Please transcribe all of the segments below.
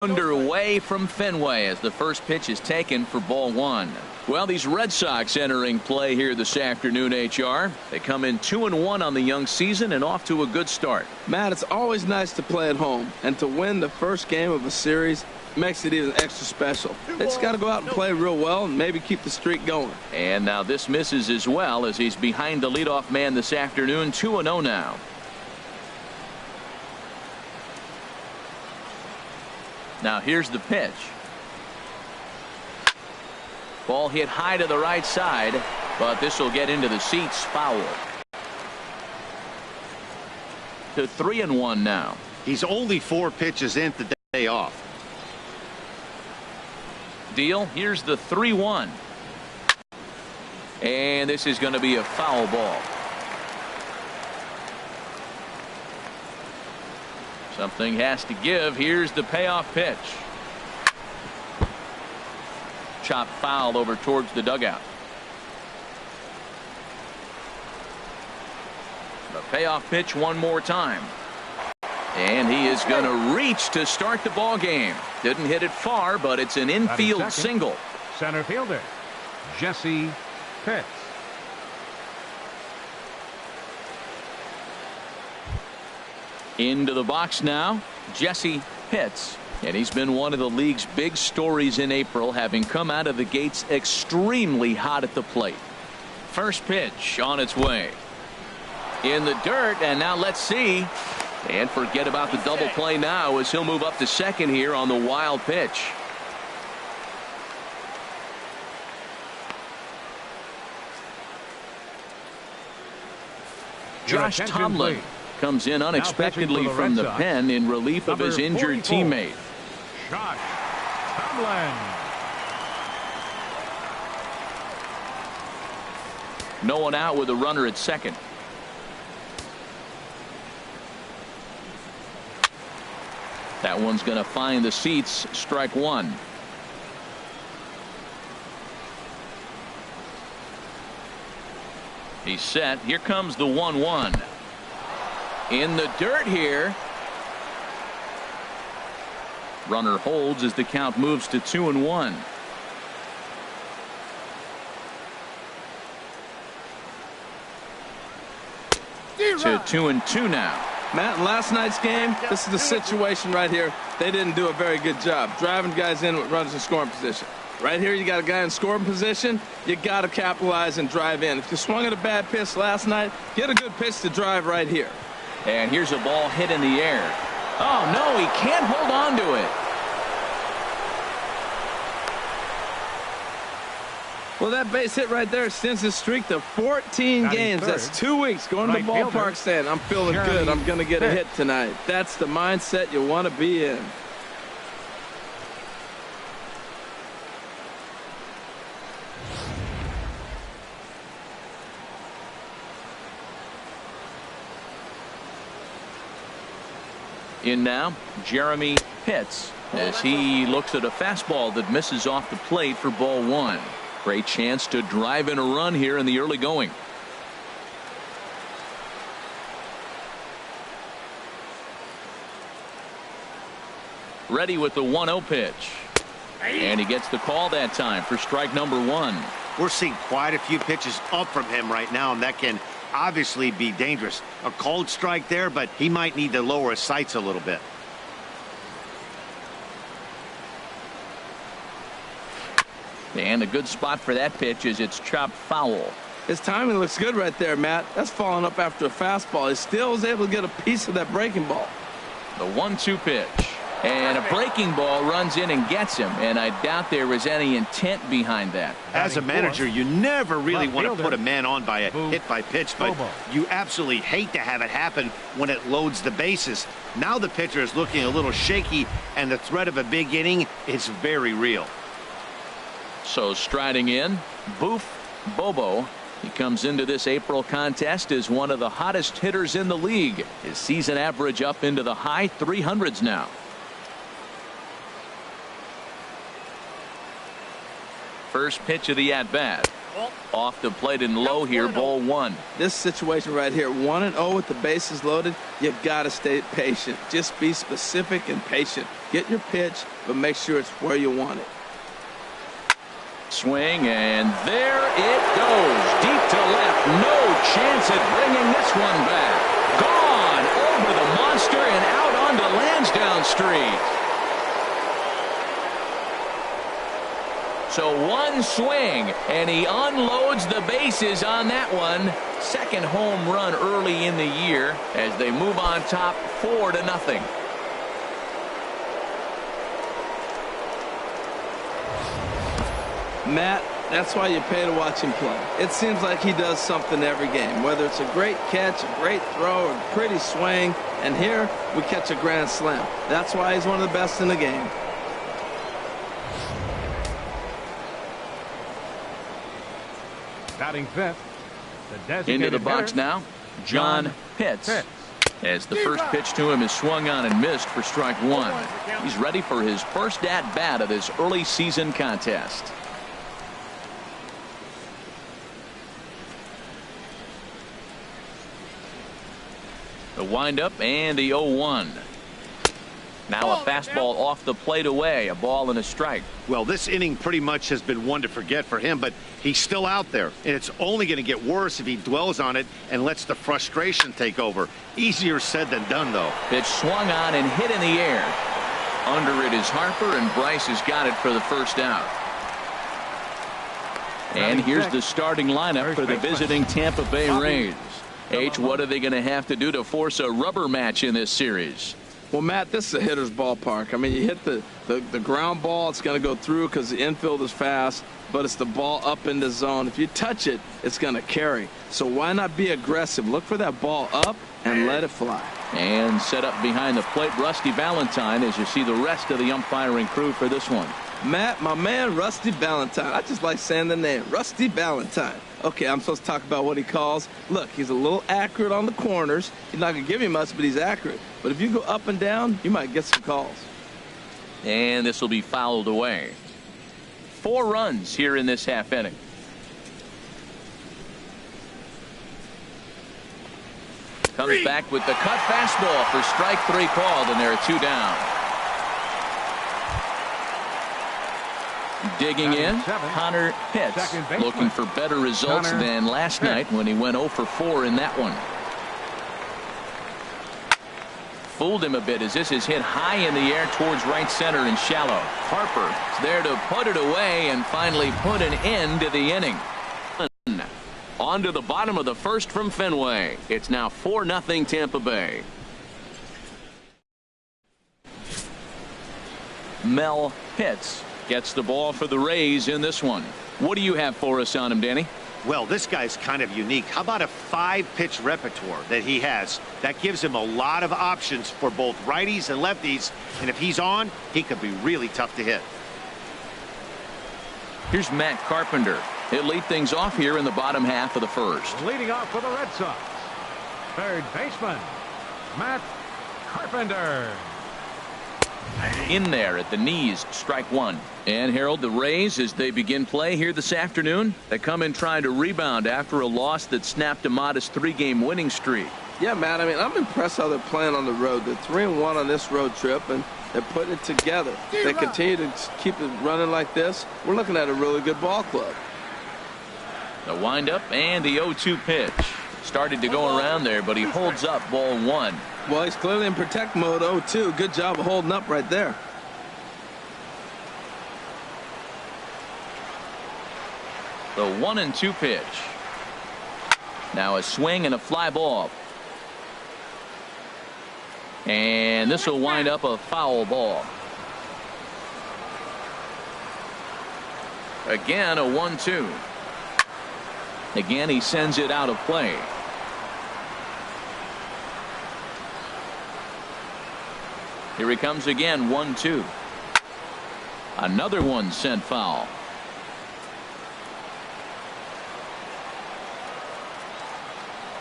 Underway from Fenway as the first pitch is taken for ball one. Well, these Red Sox entering play here this afternoon, HR. They come in 2-1 on the young season and off to a good start. Matt, it's always nice to play at home, and to win the first game of a series makes it even extra special. They just got to go out and play real well and maybe keep the streak going. And now this misses as well as he's behind the leadoff man this afternoon. 2-0 now. Now here's the pitch. Ball hit high to the right side, but this will get into the seats. Foul. To 3-1 now. He's only 4 pitches in the day off. Deal. Here's the 3-1. And this is going to be a foul ball. Something has to give. Here's the payoff pitch. Chop foul over towards the dugout. The payoff pitch one more time. And he is going to reach to start the ball game. Didn't hit it far, but it's an infield single. Center fielder Jesse Pitts. Into the box now, Jesse Pitts. And he's been one of the league's big stories in April, having come out of the gates extremely hot at the plate. First pitch on its way. In the dirt, and now let's see. And forget about the double play now as he'll move up to second here on the wild pitch. Josh Tomlin comes in unexpectedly from the pen in relief of his injured teammate. Josh Tomlin. No one out with a runner at second. That one's going to find the seats. Strike one. He's set. Here comes the 1-1. In the dirt here. Runner holds as the count moves to 2-1. To 2-2 now. Matt, in last night's game, this is the situation right here. They didn't do a very good job driving guys in with runners in scoring position. Right here, you got a guy in scoring position. You got to capitalize and drive in. If you swung at a bad pitch last night, get a good pitch to drive right here. And here's a ball hit in the air. Oh, no, he can't hold on to it. Well, that base hit right there extends his streak to 14 games. That's 2 weeks going to the ballpark saying, I'm feeling good. I'm going to get a hit tonight. That's the mindset you want to be in. In now, Jeremy Pitts, as he looks at a fastball that misses off the plate for ball one. Great chance to drive in a run here in the early going. Ready with the 1-0 pitch. And he gets the call that time for strike number one. We're seeing quite a few pitches up from him right now, and that can obviously be dangerous. A cold strike there, but he might need to lower his sights a little bit. And a good spot for that pitch is it's chopped foul. His timing looks good right there, Matt. That's falling up after a fastball. He still was able to get a piece of that breaking ball. The 1-2 pitch. And a breaking ball runs in and gets him. And I doubt there was any intent behind that. As a manager, you never really want to put a man on by a hit by pitch, but you absolutely hate to have it happen when it loads the bases. Now the pitcher is looking a little shaky, and the threat of a big inning is very real. So striding in, Boof Bobo. He comes into this April contest as one of the hottest hitters in the league. His season average up into the high 300s now. First pitch of the at-bat. Off the plate and low here, ball one. This situation right here, 1-0 with the bases loaded, you got to stay patient. Just be specific and patient. Get your pitch, but make sure it's where you want it. Swing, and there it goes. Deep to left. No chance at bringing this one back. Gone over the monster and out onto Lansdowne Street. So one swing, and he unloads the bases on that one. Second home run early in the year as they move on top 4-0. Matt, that's why you pay to watch him play. It seems like he does something every game, whether it's a great catch, a great throw, or a pretty swing. And here we catch a grand slam. That's why he's one of the best in the game. Batting fifth, the designated into the box hitter, now, John Pitts. As the first pitch to him is swung on and missed for strike one. He's ready for his first at bat of this early season contest. The windup and the 0-1. Now a fastball off the plate away, a ball and a strike. Well, this inning pretty much has been one to forget for him, but he's still out there, and it's only going to get worse if he dwells on it and lets the frustration take over. Easier said than done, though. Pitch swung on and hit in the air. Under it is Harper, and Bryce has got it for the first out. And here's the starting lineup for the visiting Tampa Bay Rays. H, what are they going to have to do to force a rubber match in this series? Well, Matt, this is a hitter's ballpark. I mean, you hit the ground ball, it's going to go through because the infield is fast, but it's the ball up in the zone. If you touch it, it's going to carry. So why not be aggressive? Look for that ball up and let it fly. And set up behind the plate, Rusty Valentine, as you see the rest of the umpiring crew for this one. Matt, my man, Rusty Valentine. I just like saying the name, Rusty Valentine. Okay, I'm supposed to talk about what he calls. Look, he's a little accurate on the corners. He's not going to give you much, but he's accurate. But if you go up and down, you might get some calls. And this will be fouled away. 4 runs here in this half inning. Comes back with the cut fastball for strike 3 called, and there are 2 down. Digging in, Connor Pitts, looking for better results than last night when he went 0 for 4 in that one. Fooled him a bit as this is hit high in the air towards right center and shallow. Harper is there to put it away and finally put an end to the inning. On to the bottom of the first from Fenway. It's now 4-0 Tampa Bay. Mel Pitts gets the ball for the Rays in this one. What do you have for us on him, Danny? Well, this guy's kind of unique. How about a 5-pitch repertoire that he has? That gives him a lot of options for both righties and lefties. And if he's on, he could be really tough to hit. Here's Matt Carpenter. He'll lead things off here in the bottom half of the first. Leading off for the Red Sox, third baseman, Matt Carpenter. In there at the knees, strike 1. And Harold, the Rays, as they begin play here this afternoon, they come in trying to rebound after a loss that snapped a modest 3-game winning streak. Yeah, Matt, I mean, I'm impressed how they're playing on the road. They're 3-1 on this road trip, and they're putting it together. They continue to keep it running like this. We're looking at a really good ball club. The windup and the 0-2 pitch. Started to go around there, but he holds up ball 1. Well, he's clearly in protect mode. 0-2. Good job of holding up right there. The 1-2 pitch. Now a swing and a fly ball. And this will wind up a foul ball. Again, a 1-2. Again, he sends it out of play. Here he comes again, 1-2. Another one sent foul.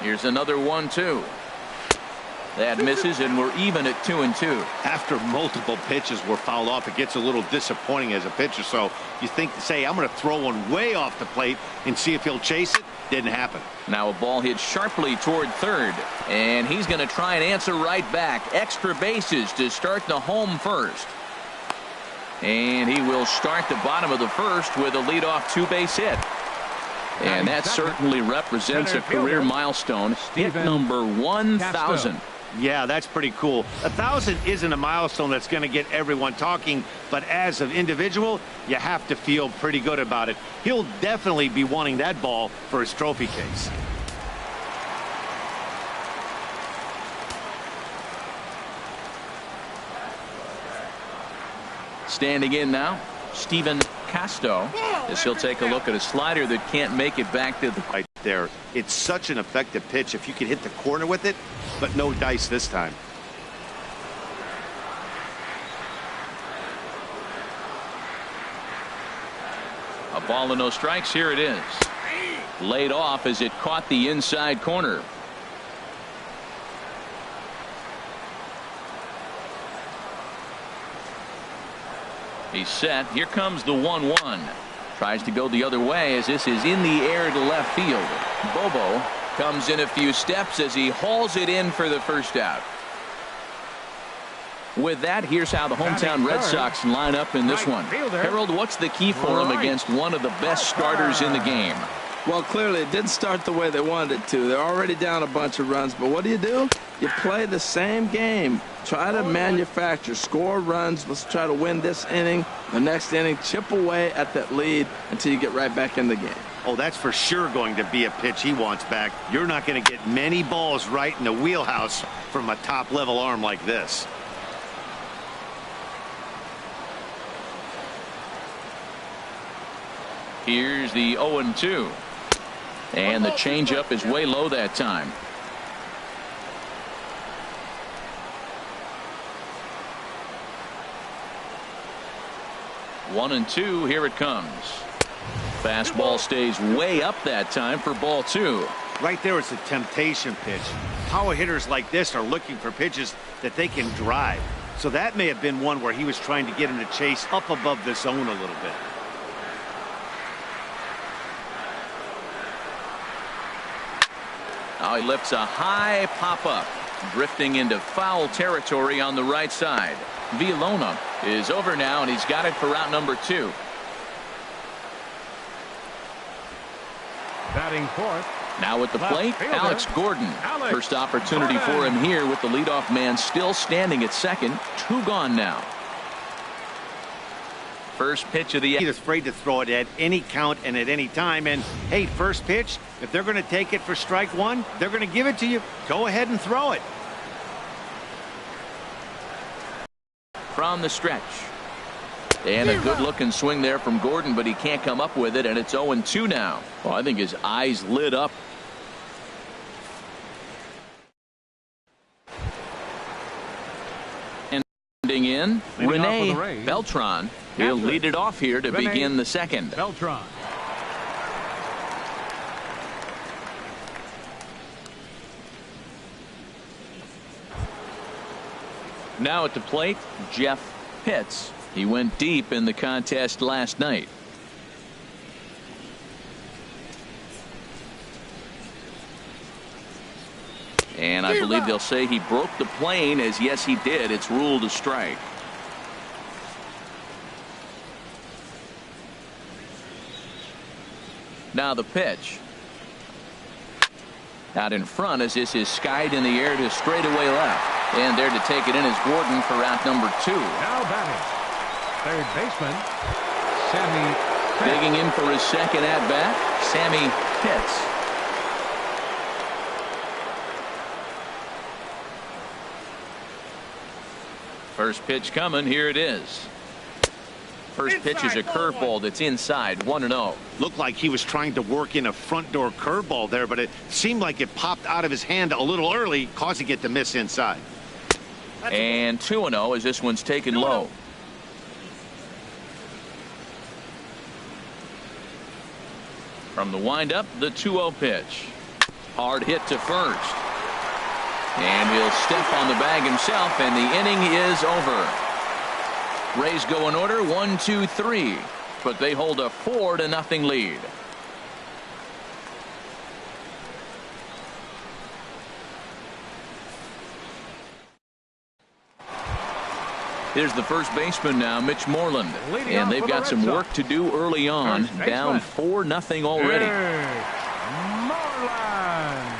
Here's another 1-2. That misses, and we're even at 2-2. After multiple pitches were fouled off, it gets a little disappointing as a pitcher. So you think to say, I'm going to throw one way off the plate and see if he'll chase it. Didn't happen. Now a ball hit sharply toward third, and he's going to try and answer right back. Extra bases to start the home first. And he will start the bottom of the first with a leadoff two-base hit. And that certainly represents a career milestone. Hit number 1,000. Yeah, that's pretty cool. 1,000 isn't a milestone that's going to get everyone talking, but as an individual, you have to feel pretty good about it. He'll definitely be wanting that ball for his trophy case. Standing in now, Steven Casto, as he'll take a look at a slider that can't make it back to the right there. It's such an effective pitch if you can hit the corner with it, but no dice this time. A ball and no strikes. Here it is. Laid off as it caught the inside corner. He's set. Here comes the 1-1. Tries to go the other way as this is in the air to left field. Bobo comes in a few steps as he hauls it in for the first out. With that, here's how the hometown Red Sox line up in this one. Harold, what's the key for him against one of the best starters in the game? Well, clearly it didn't start the way they wanted it to. They're already down a bunch of runs, but what do? You play the same game. Try to manufacture, score runs. Let's try to win this inning. The next inning, chip away at that lead until you get right back in the game. Oh, that's for sure going to be a pitch he wants back. You're not going to get many balls right in the wheelhouse from a top-level arm like this. Here's the 0-2. And the changeup is way low that time. One and two. Here it comes. Fastball stays way up that time for ball two. Right there, it's a temptation pitch. Power hitters like this are looking for pitches that they can drive. So that may have been one where he was trying to get him to chase up above the zone a little bit. Now he lifts a high pop-up, drifting into foul territory on the right side. Villalona is over now, and he's got it for out number 2. Batting fourth. Now at the plate, Alex Gordon. First opportunity for him here with the leadoff man still standing at second. 2 gone now. First pitch of the He's afraid to throw it at any count and at any time. And hey, first pitch, if they're going to take it for strike one, they're going to give it to you. Go ahead and throw it. From the stretch. And a good looking swing there from Gordon, but he can't come up with it, and it's 0-2 now. Well, I think his eyes lit up. Ending in, Rene Beltran. He'll lead it off here to begin the second. Beltran. Now at the plate, Jeff Pitts. He went deep in the contest last night. And I believe they'll say he broke the plane, as yes he did. It's ruled a strike. Now the pitch. Out in front as this is skied in the air to straightaway left. And there to take it in is Gordon for out number 2. Now batting, third baseman, Sammy Pitts. Digging in for his second at-bat, Sammy Pitts. First pitch coming. Here it is. First pitch is a curveball that's inside, 1-0. Looked like he was trying to work in a front door curveball there, but it seemed like it popped out of his hand a little early, causing it to miss inside. And 2-0 as this one's taken low. From the windup, the 2-0 pitch. Hard hit to first. And he'll step on the bag himself, and the inning is over. Rays go in order 1, 2, 3, but they hold a 4-0 lead. Here's the first baseman now, Mitch Moreland. And they've got some work to do early on. Down 4-0 already. Moreland.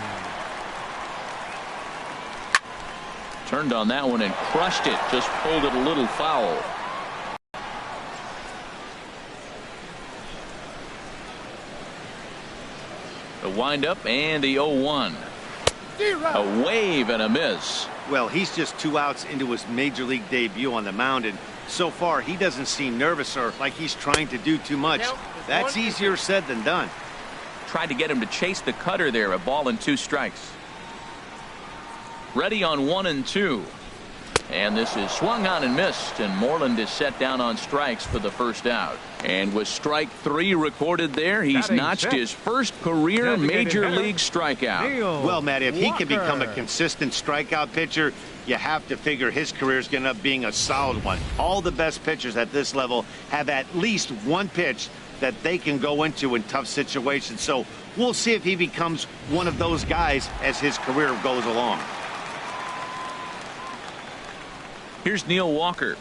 Turned on that one and crushed it. Just pulled it a little foul. The windup and the 0-1. A wave and a miss. Well, he's just 2 outs into his major league debut on the mound, and so far he doesn't seem nervous or like he's trying to do too much. That's easier said than done. Tried to get him to chase the cutter there. A ball and 2 strikes. Ready on 1 and 2. And this is swung on and missed, and Moreland is set down on strikes for the first out. And with strike 3 recorded there, he's notched his first career major league strikeout. Well, Matt, if he can become a consistent strikeout pitcher, you have to figure his career is going to end up being a solid one. All the best pitchers at this level have at least one pitch that they can go into in tough situations. So we'll see if he becomes one of those guys as his career goes along. Here's Neil Walker.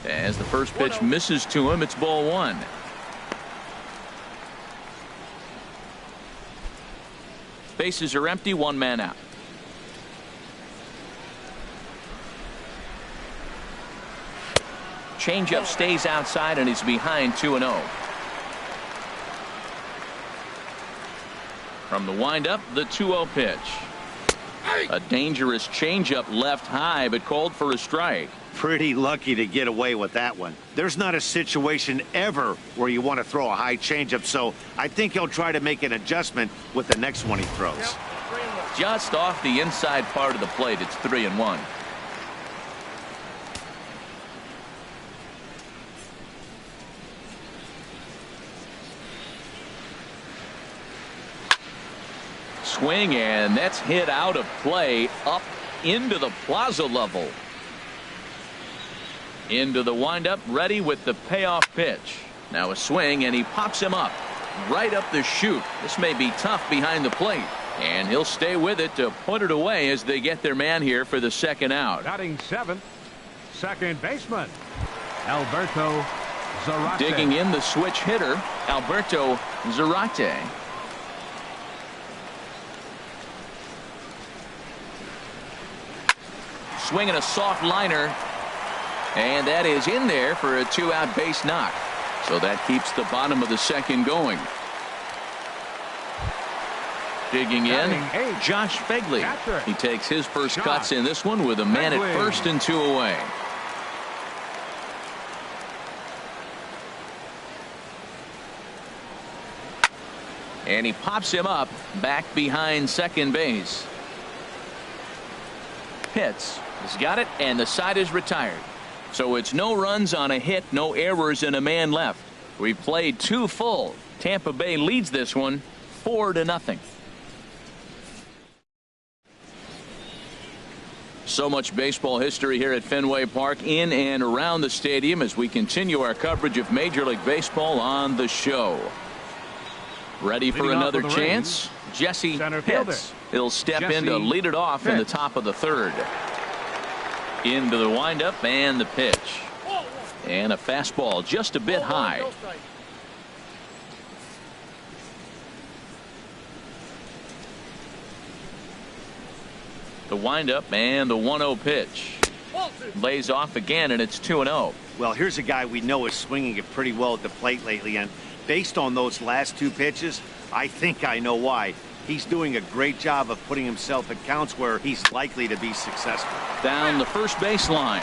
As the first pitch misses to him, it's ball 1. Bases are empty, 1 man out. Changeup stays outside and he's behind 2-0. From the windup, the 2-0 pitch. A dangerous changeup left high, but called for a strike. Pretty lucky to get away with that one. There's not a situation ever where you want to throw a high changeup, so I think he'll try to make an adjustment with the next one he throws. Just off the inside part of the plate, it's 3-1. Swing, and that's hit out of play up into the plaza level. Into the windup, ready with the payoff pitch. Now a swing, and he pops him up right up the chute. This may be tough behind the plate, and he'll stay with it to put it away as they get their man here for the second out. Batting 7th, second baseman Alberto Zarate. Digging in, the switch hitter Alberto Zarate. Swinging a soft liner, and that is in there for a 2-out base knock. So that keeps the bottom of the second going. Digging in, Josh Fegley. He takes his first cuts in this one with a man at first and 2 away. And he pops him up back behind second base. Hits. He's got it, and the side is retired. So it's no runs on a hit, no errors, and a man left. We've played 2 full. Tampa Bay leads this one 4-0. So much baseball history here at Fenway Park, in and around the stadium, as we continue our coverage of Major League Baseball on the show. Ready for another chance? Jesse Pitts. He'll step in to lead it off in the top of the 3rd. Into the windup and the pitch. And a fastball just a bit high. The windup and the 1-0 pitch. Lays off again, and it's 2-0. Well, here's a guy we know is swinging it pretty well at the plate lately, and based on those last 2 pitches, I think I know why. He's doing a great job of putting himself at counts where he's likely to be successful. Down the first baseline.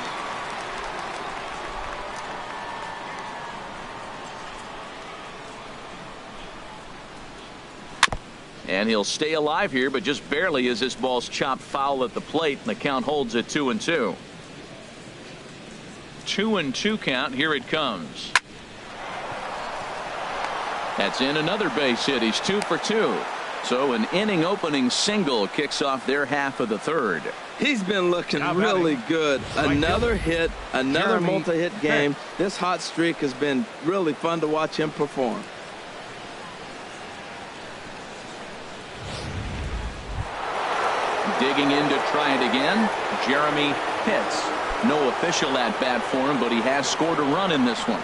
And he'll stay alive here, but just barely as this ball's chopped foul at the plate, and the count holds at 2-2. 2-2 count. Here it comes. That's in, another base hit. He's 2 for 2. So an inning opening single kicks off their half of the third. He's been looking really good. Another hit, another multi-hit game. This hot streak has been really fun to watch him perform. Digging in to try it again, Jeremy Pitts. No official at bat for him, but he has scored a run in this one.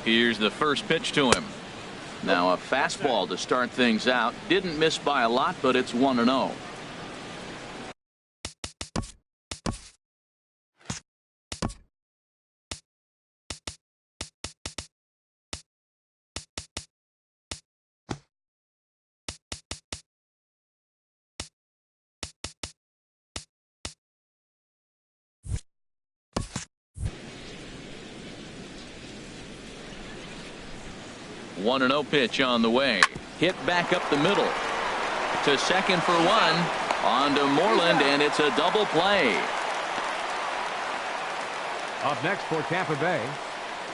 Here's the first pitch to him. Now a fastball to start things out. Didn't miss by a lot, but it's 1-0. One and 0 pitch on the way. Hit back up the middle to second for one. On to Moreland, and it's a double play. Up next for Tampa Bay,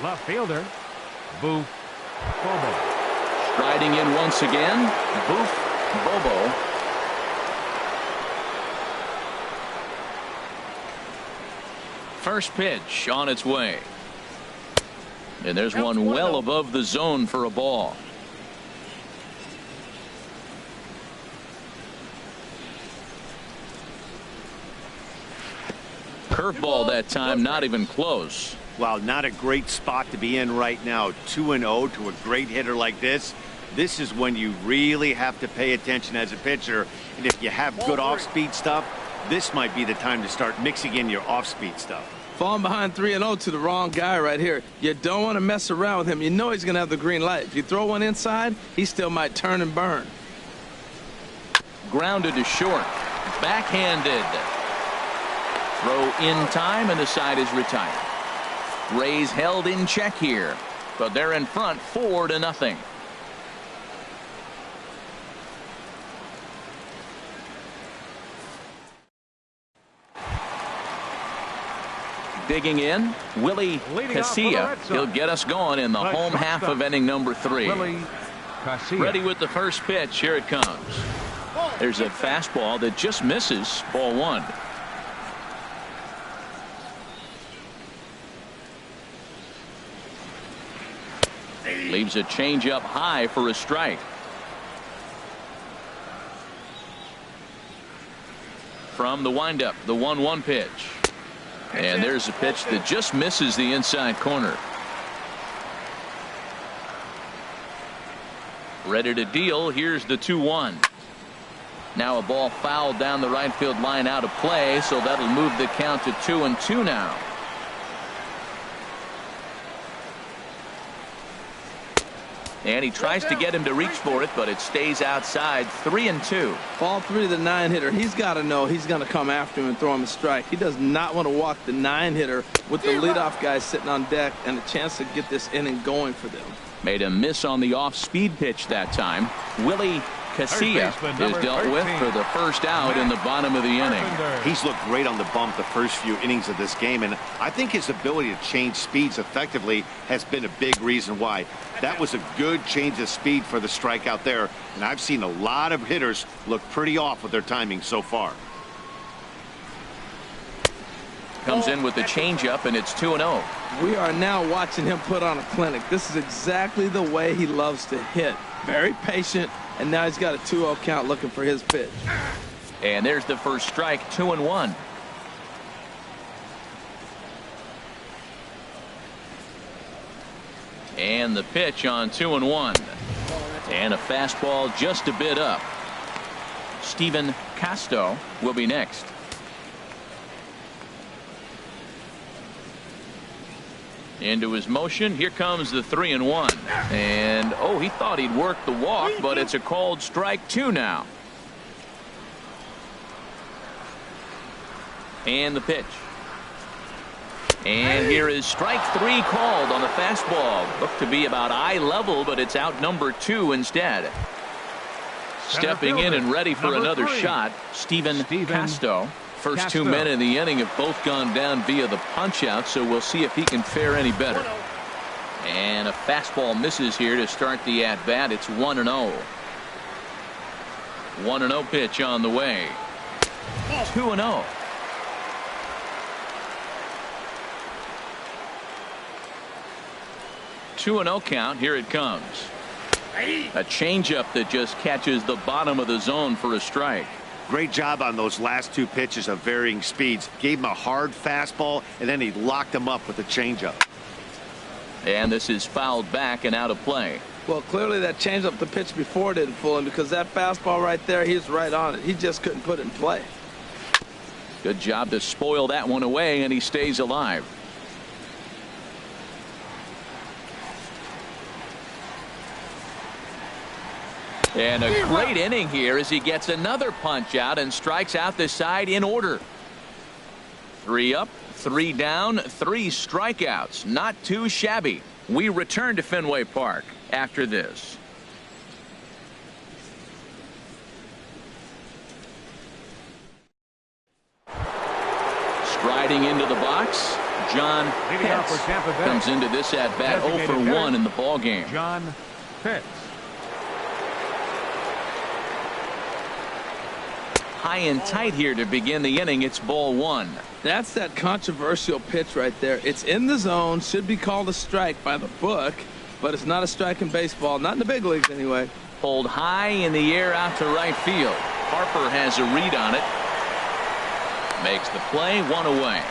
left fielder Boof Bobo. Striding in once again, Boof Bobo. First pitch on its way. And there's one well above the zone for a ball. Curveball that time, not even close. Wow, not a great spot to be in right now. 2-0 to a great hitter like this. This is when you really have to pay attention as a pitcher. And if you have good off-speed stuff, this might be the time to start mixing in your off-speed stuff. Falling behind 3-0 to the wrong guy right here. You don't want to mess around with him. You know he's going to have the green light. If you throw one inside, he still might turn and burn. Grounded to short. Backhanded. Throw in time, and the side is retired. Rays held in check here, but they're in front 4-0. Digging in, Willie Casilla. He'll get us going in the home half of inning number 3. Ready with the first pitch. Here it comes. There's a fastball that just misses. Ball 1. Leaves a changeup high for a strike. From the windup, the 1-1 pitch. And there's a pitch that just misses the inside corner. Ready to deal. Here's the 2-1. Now a ball fouled down the right field line, out of play, so that'll move the count to 2-2 now. And he tries to get him to reach for it, but it stays outside. 3-2. Ball 3 to the 9-hitter. He's got to know he's going to come after him and throw him a strike. He does not want to walk the 9-hitter with the leadoff guy sitting on deck and a chance to get this inning going for them. Made a miss on the off-speed pitch that time. Willie Casilla is dealt with for the first out in the bottom of the inning. He's looked great on the bump the first few innings of this game, and I think his ability to change speeds effectively has been a big reason why. That was a good change of speed for the strikeout there, and I've seen a lot of hitters look pretty off with their timing so far. Comes in with the changeup, and it's 2-0. We are now watching him put on a clinic. This is exactly the way he loves to hit. Very patient, and now he's got a 2-0 count looking for his pitch. And there's the first strike. 2-1. And the pitch on 2-1. And a fastball just a bit up. Steven Casto will be next. Into his motion. Here comes the 3-1. And oh, he thought he'd work the walk, but it's a called strike 2 now. And the pitch. And here is strike 3 called on the fastball. Looked to be about eye level, but it's out number 2 instead. Stepping in and ready for another shot, Steven Casto. First 2 men in the inning have both gone down via the punch out, so we'll see if he can fare any better. And a fastball misses here to start the at-bat. It's 1-0. 1-0 pitch on the way. 2-0. Two and 0 count. Here it comes. A changeup that just catches the bottom of the zone for a strike. Great job on those last two pitches of varying speeds. Gave him a hard fastball, and then he locked him up with a changeup. And this is fouled back and out of play. Well, clearly that changeup the pitch before didn't fool him, because that fastball right there, he's right on it. He just couldn't put it in play. Good job to spoil that one away, and he stays alive. And a great inning here as he gets another punch out and strikes out the side in order. 3 up, 3 down, 3 strikeouts. Not too shabby. We return to Fenway Park after this. Striding into the box, John Pitts comes into this at bat 0 for 1 in the ball game. John Pitts. High and tight here to begin the inning. It's ball 1. That's that controversial pitch right there. It's in the zone, should be called a strike by the book, but it's not a strike in baseball, not in the big leagues anyway. Pulled high in the air out to right field. Harper has a read on it. Makes the play, 1 away.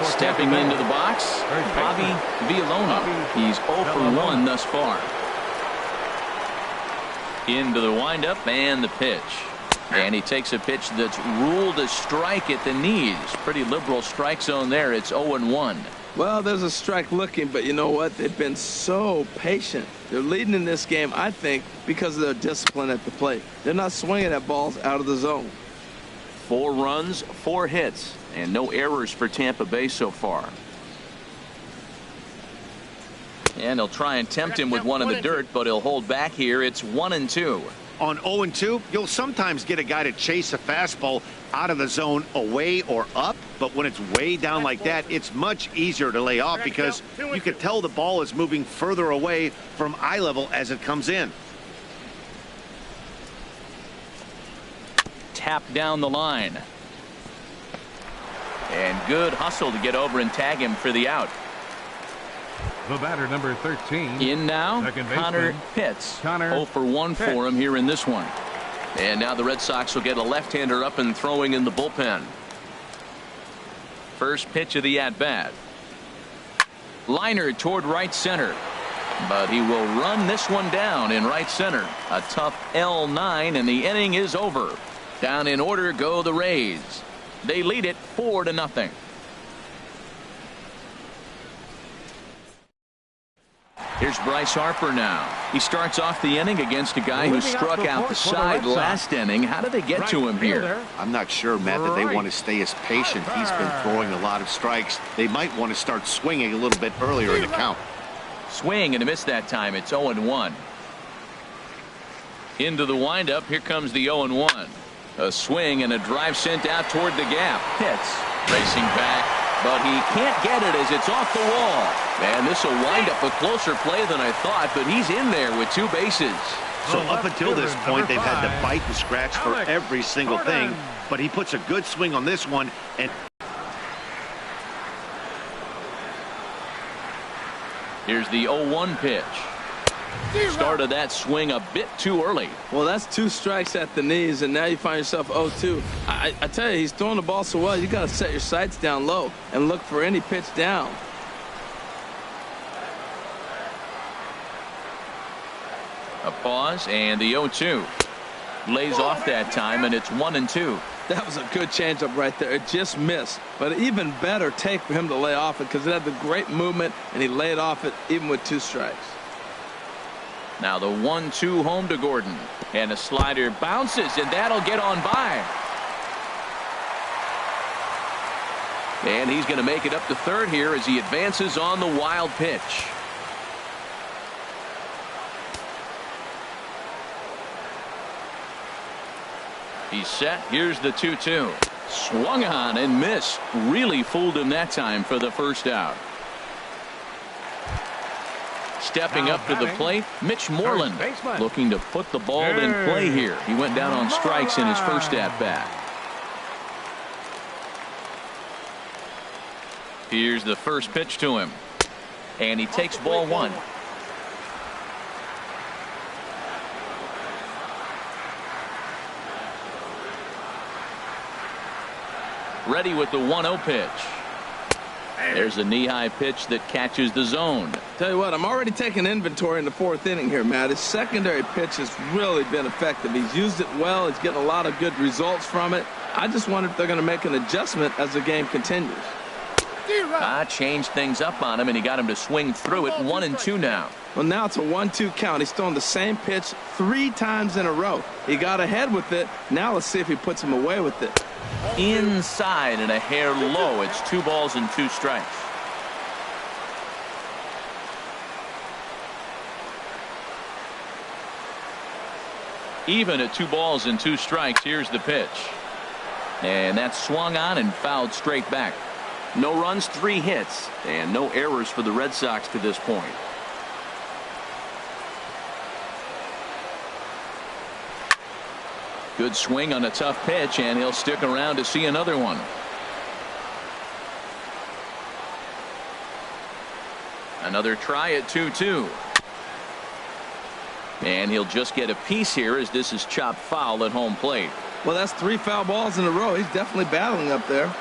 Stepping into the box, Bobby Villalona. He's 0 for 1 thus far. Into the windup and the pitch. And he takes a pitch that's ruled a strike at the knees. Pretty liberal strike zone there. It's 0-1. Well, there's a strike looking, but you know what? They've been so patient. They're leading in this game, I think, because of their discipline at the plate. They're not swinging at balls out of the zone. 4 runs, 4 hits, and no errors for Tampa Bay so far. And he'll try and tempt him with one in the dirt, but he'll hold back here. It's 1-2. On 0-2, you'll sometimes get a guy to chase a fastball out of the zone away or up, but when it's way down like that, it's much easier to lay off because you can tell the ball is moving further away from eye level as it comes in. Tap down the line. And good hustle to get over and tag him for the out. The batter, number 13. In now, Connor Pitts. 0 for 1 for him here in this one. And now the Red Sox will get a left-hander up and throwing in the bullpen. First pitch of the at-bat. Liner toward right center. But he will run this one down in right center. A tough L9, and the inning is over. Down in order go the Rays. They lead it 4-0. Here's Bryce Harper now. He starts off the inning against a guy who struck out the side last inning. How did they get to him here? I'm not sure, Matt, that they want to stay as patient. He's been throwing a lot of strikes. They might want to start swinging a little bit earlier in the count. Swing and a miss that time. It's 0-1. Into the windup. Here comes the 0-1. A swing and a drive sent out toward the gap. Pitts racing back, but he can't get it as it's off the wall. And this will wind up a closer play than I thought, but he's in there with 2 bases. So up until this point, they've had to bite and scratch for every single thing, but he puts a good swing on this one. And here's the 0-1 pitch. Started that swing a bit too early. Well, that's 2 strikes at the knees, and now you find yourself 0-2. I tell you, he's throwing the ball so well, you got to set your sights down low and look for any pitch down. A pause, and the 0-2 lays off that time, and it's 1-2. That was a good changeup right there. It just missed, but an even better take for him to lay off it because it had the great movement, and he laid off it even with 2 strikes. Now the 1-2 home to Gordon, and a slider bounces, and that'll get on by. And he's going to make it up to third here as he advances on the wild pitch. He's set. Here's the 2-2. Swung on and missed. Really fooled him that time for the first out. Stepping up to the plate, Mitch Moreland, looking to put the ball in play here. He went down on strikes in his first at-bat. Here's the first pitch to him. And he takes ball one. Ready with the 1-0 pitch. There's a knee-high pitch that catches the zone. Tell you what, I'm already taking inventory in the 4th inning here, Matt. His secondary pitch has really been effective. He's used it well. He's getting a lot of good results from it. I just wonder if they're going to make an adjustment as the game continues. Changed things up on him, and he got him to swing through it. 1-2 now. Well, now it's a 1-2 count. He's thrown the same pitch 3 times in a row. He got ahead with it. Now let's see if he puts him away with it. Inside and a hair low. It's 2 balls and 2 strikes. Even at 2 balls and 2 strikes. Here's the pitch. And that's swung on and fouled straight back. No runs, 3 hits, and no errors for the Red Sox to this point. Good swing on a tough pitch, and he'll stick around to see another one. Another try at 2-2. And he'll just get a piece here as this is chopped foul at home plate. Well, that's 3 foul balls in a row. He's definitely battling up there.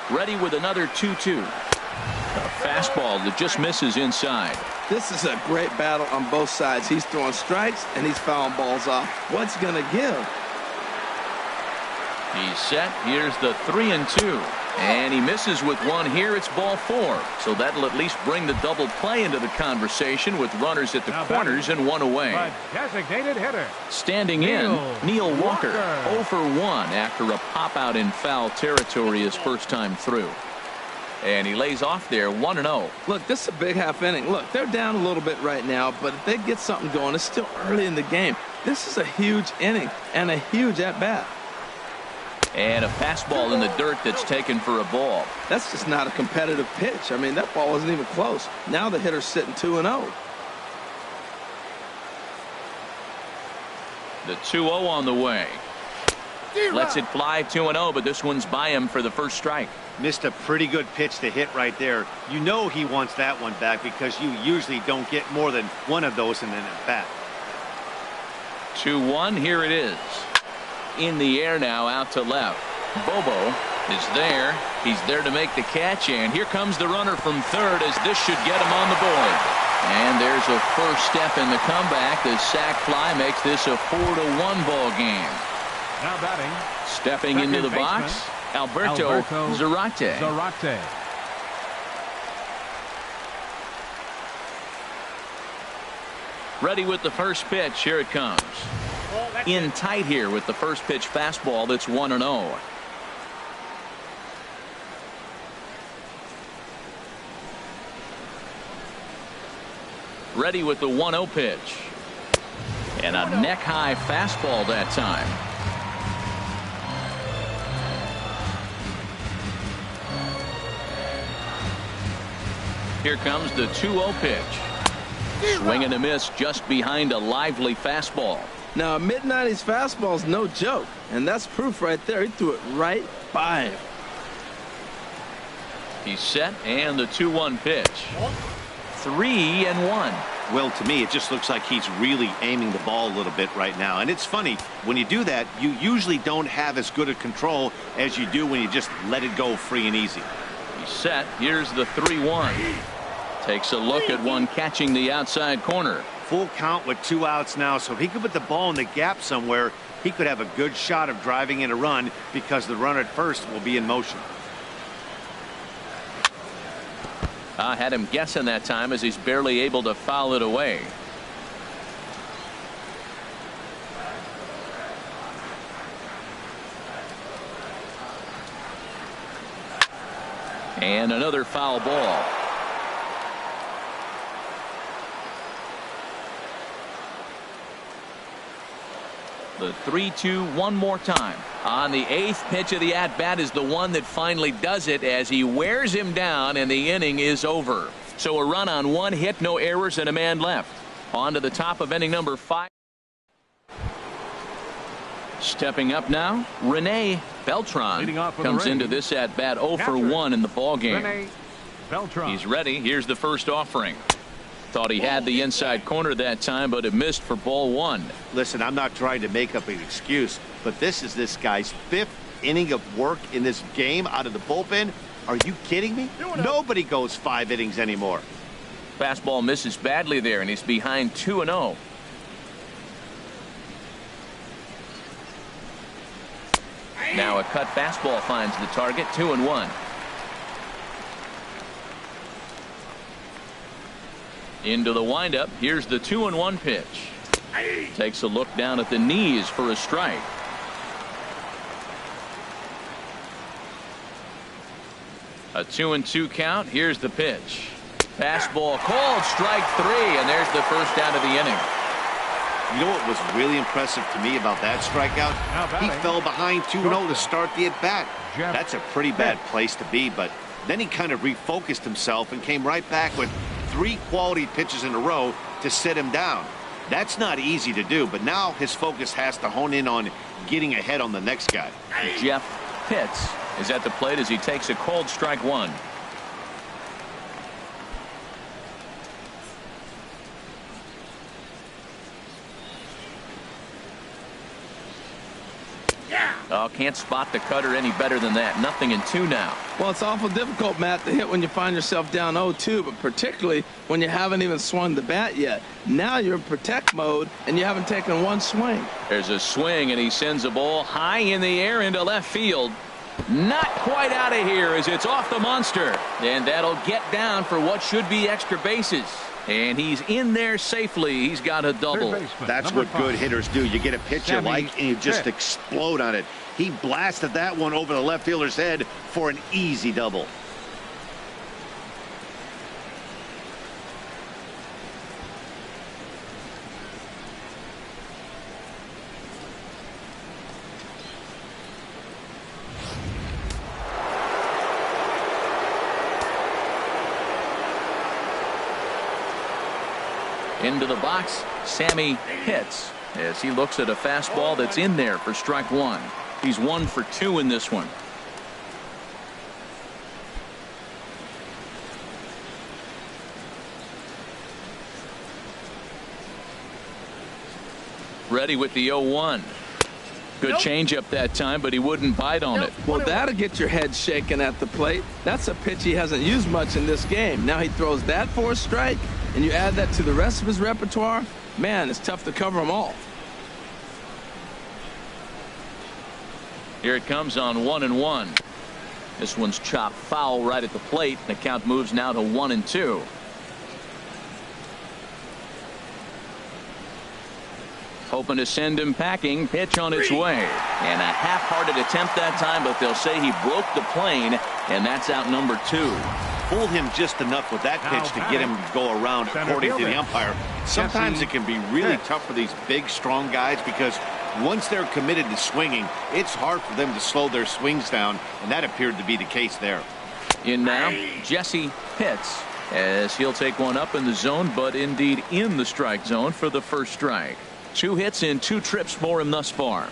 Ready with another 2-2. A fastball that just misses inside. This is a great battle on both sides. He's throwing strikes and he's fouling balls off. What's going to give? He's set. Here's the 3-2. And he misses with one here. It's ball 4. So that'll at least bring the double play into the conversation with runners at the corners and 1 away. A designated hitter. Standing in, Neil Walker 0 for 1 after a pop out in foul territory his first time through. And he lays off there 1-0. Look, this is a big half inning. Look, they're down a little bit right now, but if they get something going, it's still early in the game. This is a huge inning and a huge at bat. And a fastball in the dirt that's taken for a ball. That's just not a competitive pitch. I mean, that ball wasn't even close. Now the hitter's sitting 2-0. The 2-0 on the way. Lets it fly 2-0, but this one's by him for the first strike. Missed a pretty good pitch to hit right there. You know he wants that one back because you usually don't get more than one of those in an at-bat. 2-1, here it is. In the air now, out to left. Bobo is there. He's there to make the catch, and here comes the runner from third as this should get him on the board. And there's a first step in the comeback. The sac fly makes this a 4-1 ball game. Now batting. Stepping into the box, Alberto Zarate. Ready with the first pitch. Here it comes. In tight here with the first pitch fastball that's 1-0. Ready with the 1-0 pitch. And a neck high fastball that time. Here comes the 2-0 pitch. Swing and a miss just behind a lively fastball. Now, a mid-90s fastball is no joke, and that's proof right there. He threw it right by him. He's set, and the 2-1 pitch. 3-1. Well, to me, it just looks like he's really aiming the ball a little bit right now. And it's funny, when you do that, you usually don't have as good a control as you do when you just let it go free and easy. He's set. Here's the 3-1. Takes a look at one catching the outside corner. Full count with 2 outs now, so if he could put the ball in the gap somewhere, he could have a good shot of driving in a run because the runner at first will be in motion. I had him guessing that time as he's barely able to foul it away. And another foul ball. The 3-2 one more time. On the 8th pitch of the at-bat is the one that finally does it as he wears him down, and the inning is over. So a run on 1 hit, no errors, and a man left. On to the top of inning number 5. Stepping up now, Rene Beltran comes into this at-bat 0 for 1 in the ballgame. He's ready. Here's the first offering. Thought he had the inside corner that time, but it missed for ball 1. Listen, I'm not trying to make up an excuse, but this is this guy's 5th inning of work in this game out of the bullpen. Are you kidding me? Nobody goes 5 innings anymore. Fastball misses badly there, and he's behind 2-0. Now a cut fastball finds the target. 2-1. Into the windup. Here's the 2-1 pitch. Takes a look down at the knees for a strike. A 2-2 count. Here's the pitch. Fastball called, strike 3, and there's the first out of the inning. You know what was really impressive to me about that strikeout? He fell behind 2-0 to start the at-bat. That's a pretty bad place to be, but then he kind of refocused himself and came right back with 3 quality pitches in a row to sit him down. That's not easy to do, but now his focus has to hone in on getting ahead on the next guy. Jeff Pitts is at the plate as he takes a called strike 1. Oh, can't spot the cutter any better than that. 0-2 now. Well, it's awful difficult, Matt, to hit when you find yourself down 0-2, but particularly when you haven't even swung the bat yet. Now you're in protect mode, and you haven't taken 1 swing. There's a swing, and he sends a ball high in the air into left field. Not quite out of here as it's off the monster. And that'll get down for what should be extra bases. And he's in there safely. He's got a double. That's what good hitters do. You get a pitch you like, and you just explode on it. He blasted that one over the left fielder's head for an easy double. Into the box, Sammy hits as he looks at a fastball that's in there for strike 1. He's 1 for 2 in this one. Ready with the 0-1. Good changeup that time, but he wouldn't bite on it. Well, that'll get your head shaken at the plate. That's a pitch he hasn't used much in this game. Now he throws that for a strike, and you add that to the rest of his repertoire. Man, it's tough to cover them all. Here it comes on 1-1. This one's chopped foul right at the plate. The count moves now to 1-2. Hoping to send him packing. Pitch on its way. And a half-hearted attempt that time, but they'll say he broke the plane, and that's out number 2. Fooled him just enough with that pitch to get him to go around, according to the umpire. Sometimes it can be really tough for these big, strong guys because once they're committed to swinging, it's hard for them to slow their swings down, and that appeared to be the case there. In now, Jesse Pitts, as he'll take one up in the zone, but indeed in the strike zone for the first strike. 2 hits in 2 trips for him thus far.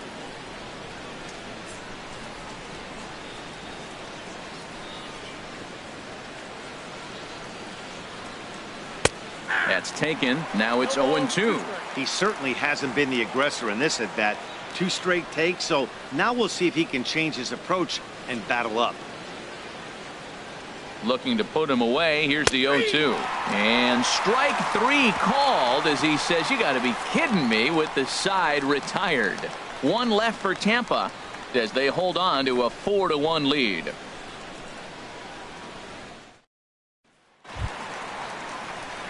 That's taken. Now it's 0-2. He certainly hasn't been the aggressor in this at bat. 2 straight takes, so now we'll see if he can change his approach and battle up. Looking to put him away. Here's the 0-2. And strike 3 called as he says, you got to be kidding me, with the side retired. 1 left for Tampa as they hold on to a 4-1 lead.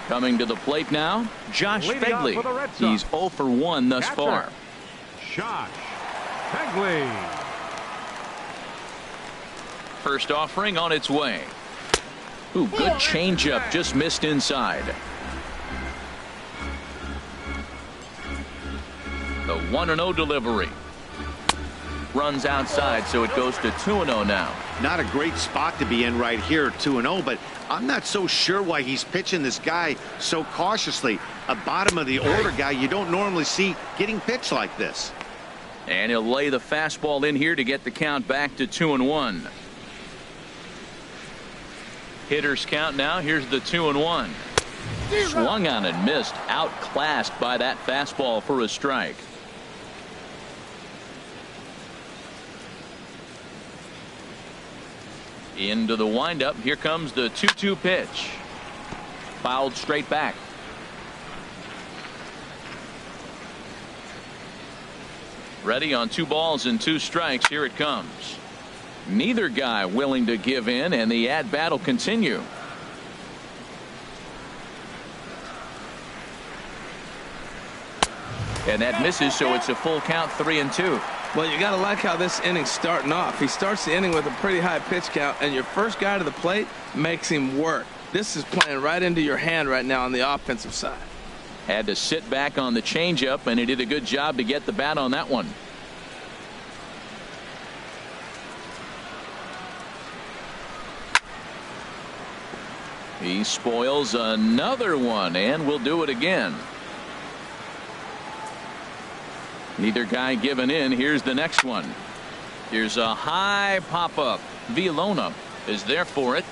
Coming to the plate now, Josh Begley. He's 0 for 1 thus far. Josh Begley. First offering on its way. Ooh, good changeup, just missed inside. The The 1-0 delivery. Runs outside, so it goes to 2-0 now. Not a great spot to be in right here, 2-0, but I'm not so sure why he's pitching this guy so cautiously. A bottom of the order guy you don't normally see getting pitched like this. And he'll lay the fastball in here to get the count back to 2-1. Hitters count now. Here's the 2-1. Swung on and missed. Outclassed by that fastball for a strike. Into the windup. Here comes the 2-2 pitch. Fouled straight back. Ready on 2 balls and 2 strikes. Here it comes. Neither guy willing to give in, and the at-bat will continue. And that misses, so it's a full count, 3-2. Well, you got to like how this inning's starting off. He starts the inning with a pretty high pitch count, and your first guy to the plate makes him work. This is playing right into your hand right now on the offensive side. Had to sit back on the changeup, and he did a good job to get the bat on that one. He spoils another one, and will do it again. Neither guy giving in. Here's the next one. Here's a high pop-up. Villalona is there for it.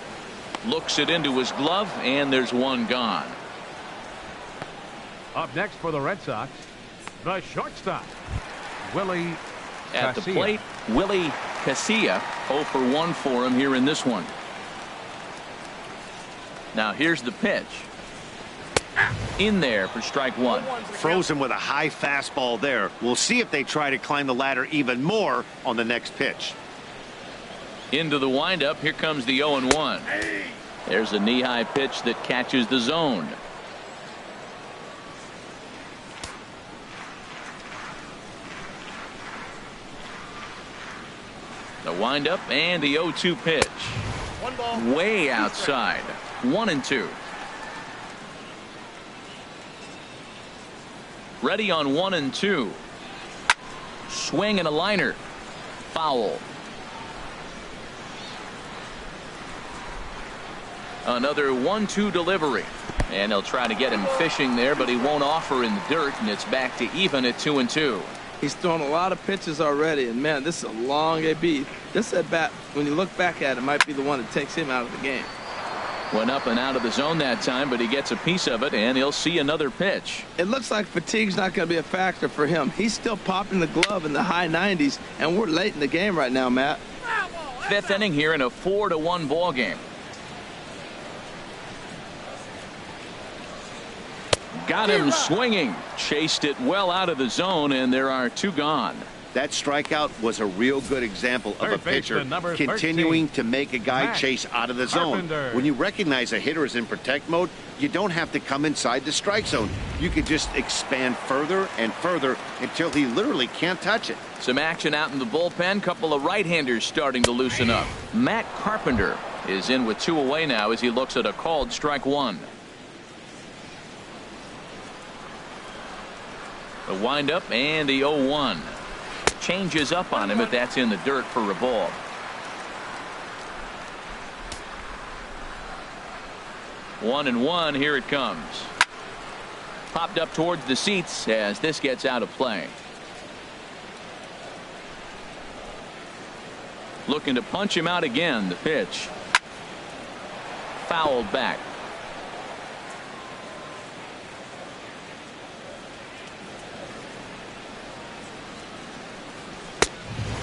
Looks it into his glove, and there's one gone. Up next for the Red Sox, the shortstop, Willie At the Casilla. plate, Willie Casilla. 0 for 1 for him here in this one. Now here's the pitch. In there for strike 1. Frozen with a high fastball there. We'll see if they try to climb the ladder even more on the next pitch. Into the windup. Here comes the 0-1. There's a knee-high pitch that catches the zone. The windup and the 0-2 pitch. 1 ball. Way outside. 1-2. Ready on 1-2. Swing and a liner. Foul. Another 1-2 delivery. And they'll try to get him fishing there, but he won't offer in the dirt, and it's back to even at 2-2. He's thrown a lot of pitches already, and man, this is a long AB. This at bat, when you look back at it, might be the one that takes him out of the game. Went up and out of the zone that time, but he gets a piece of it, and he'll see another pitch. It looks like fatigue's not going to be a factor for him. He's still popping the glove in the high 90s, and we're late in the game right now, Matt. 5th inning here in a 4-1 ball game. Got him swinging. Chased it well out of the zone, and there are 2 gone. That strikeout was a real good example of a pitcher continuing to make a guy chase out of the zone. When you recognize a hitter is in protect mode, you don't have to come inside the strike zone. You can just expand further and further until he literally can't touch it. Some action out in the bullpen. Couple of right-handers starting to loosen up. Matt Carpenter is in with 2 away now as he looks at a called strike 1. The windup and the 0-1. Changes up on him, but that's in the dirt for a ball. One and one. Here it comes. Popped up towards the seats as this gets out of play. Looking to punch him out again. The pitch. Fouled back.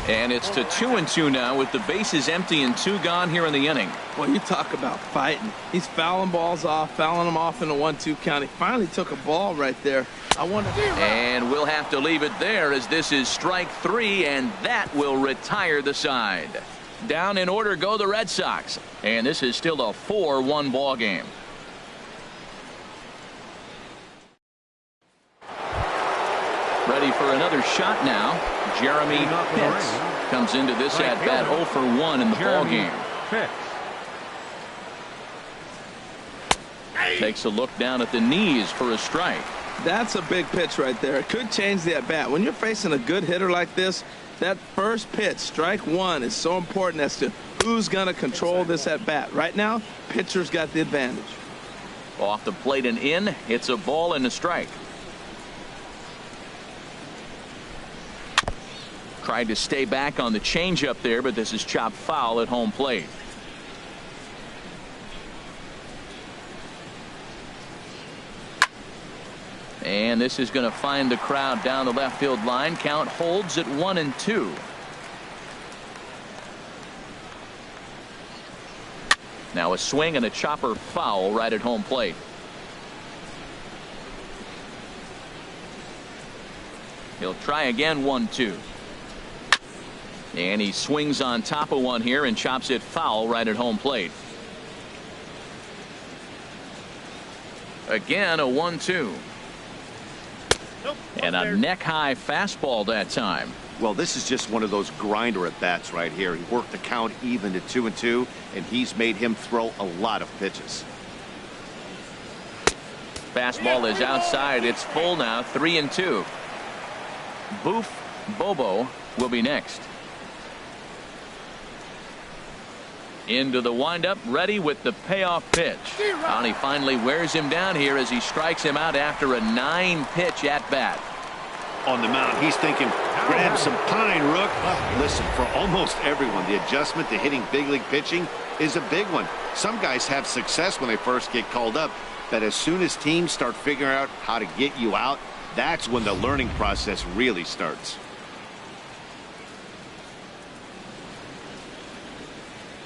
And it's to 2-2 now with the bases empty and 2 gone here in the inning. Well, you talk about fighting. He's fouling balls off, fouling them off in a 1-2 count. He finally took a ball right there. I wonder. And we'll have to leave it there as this is strike 3, and that will retire the side. Down in order go the Red Sox, and this is still a 4-1 ball game. Ready for another shot now. Jeremy Pitts comes into this at bat 0 for 1 in the ball game. Takes a look down at the knees for a strike. That's a big pitch right there. It could change the at-bat. When you're facing a good hitter like this, that first pitch, strike one, is so important as to who's going to control this at-bat. Right now, pitcher's got the advantage. Off the plate and in. It's a ball and a strike. Tried to stay back on the changeup there, but this is chopped foul at home plate. And this is going to find the crowd down the left field line. Count holds at 1-2. Now a swing and a chopper foul right at home plate. He'll try again. 1-2. And he swings on top of one here and chops it foul right at home plate. Again a 1-2. And a neck-high fastball that time. Well, this is just one of those grinder at-bats right here. He worked the count even to 2-2, and he's made him throw a lot of pitches. Fastball is outside. It's full now. 3-2. Boof Bobo will be next. Into the windup, ready with the payoff pitch. And he finally wears him down here as he strikes him out after a 9-pitch at bat. On the mound, he's thinking, grab some pine, Rook. Listen, for almost everyone, the adjustment to hitting big league pitching is a big one. Some guys have success when they first get called up, but as soon as teams start figuring out how to get you out, that's when the learning process really starts.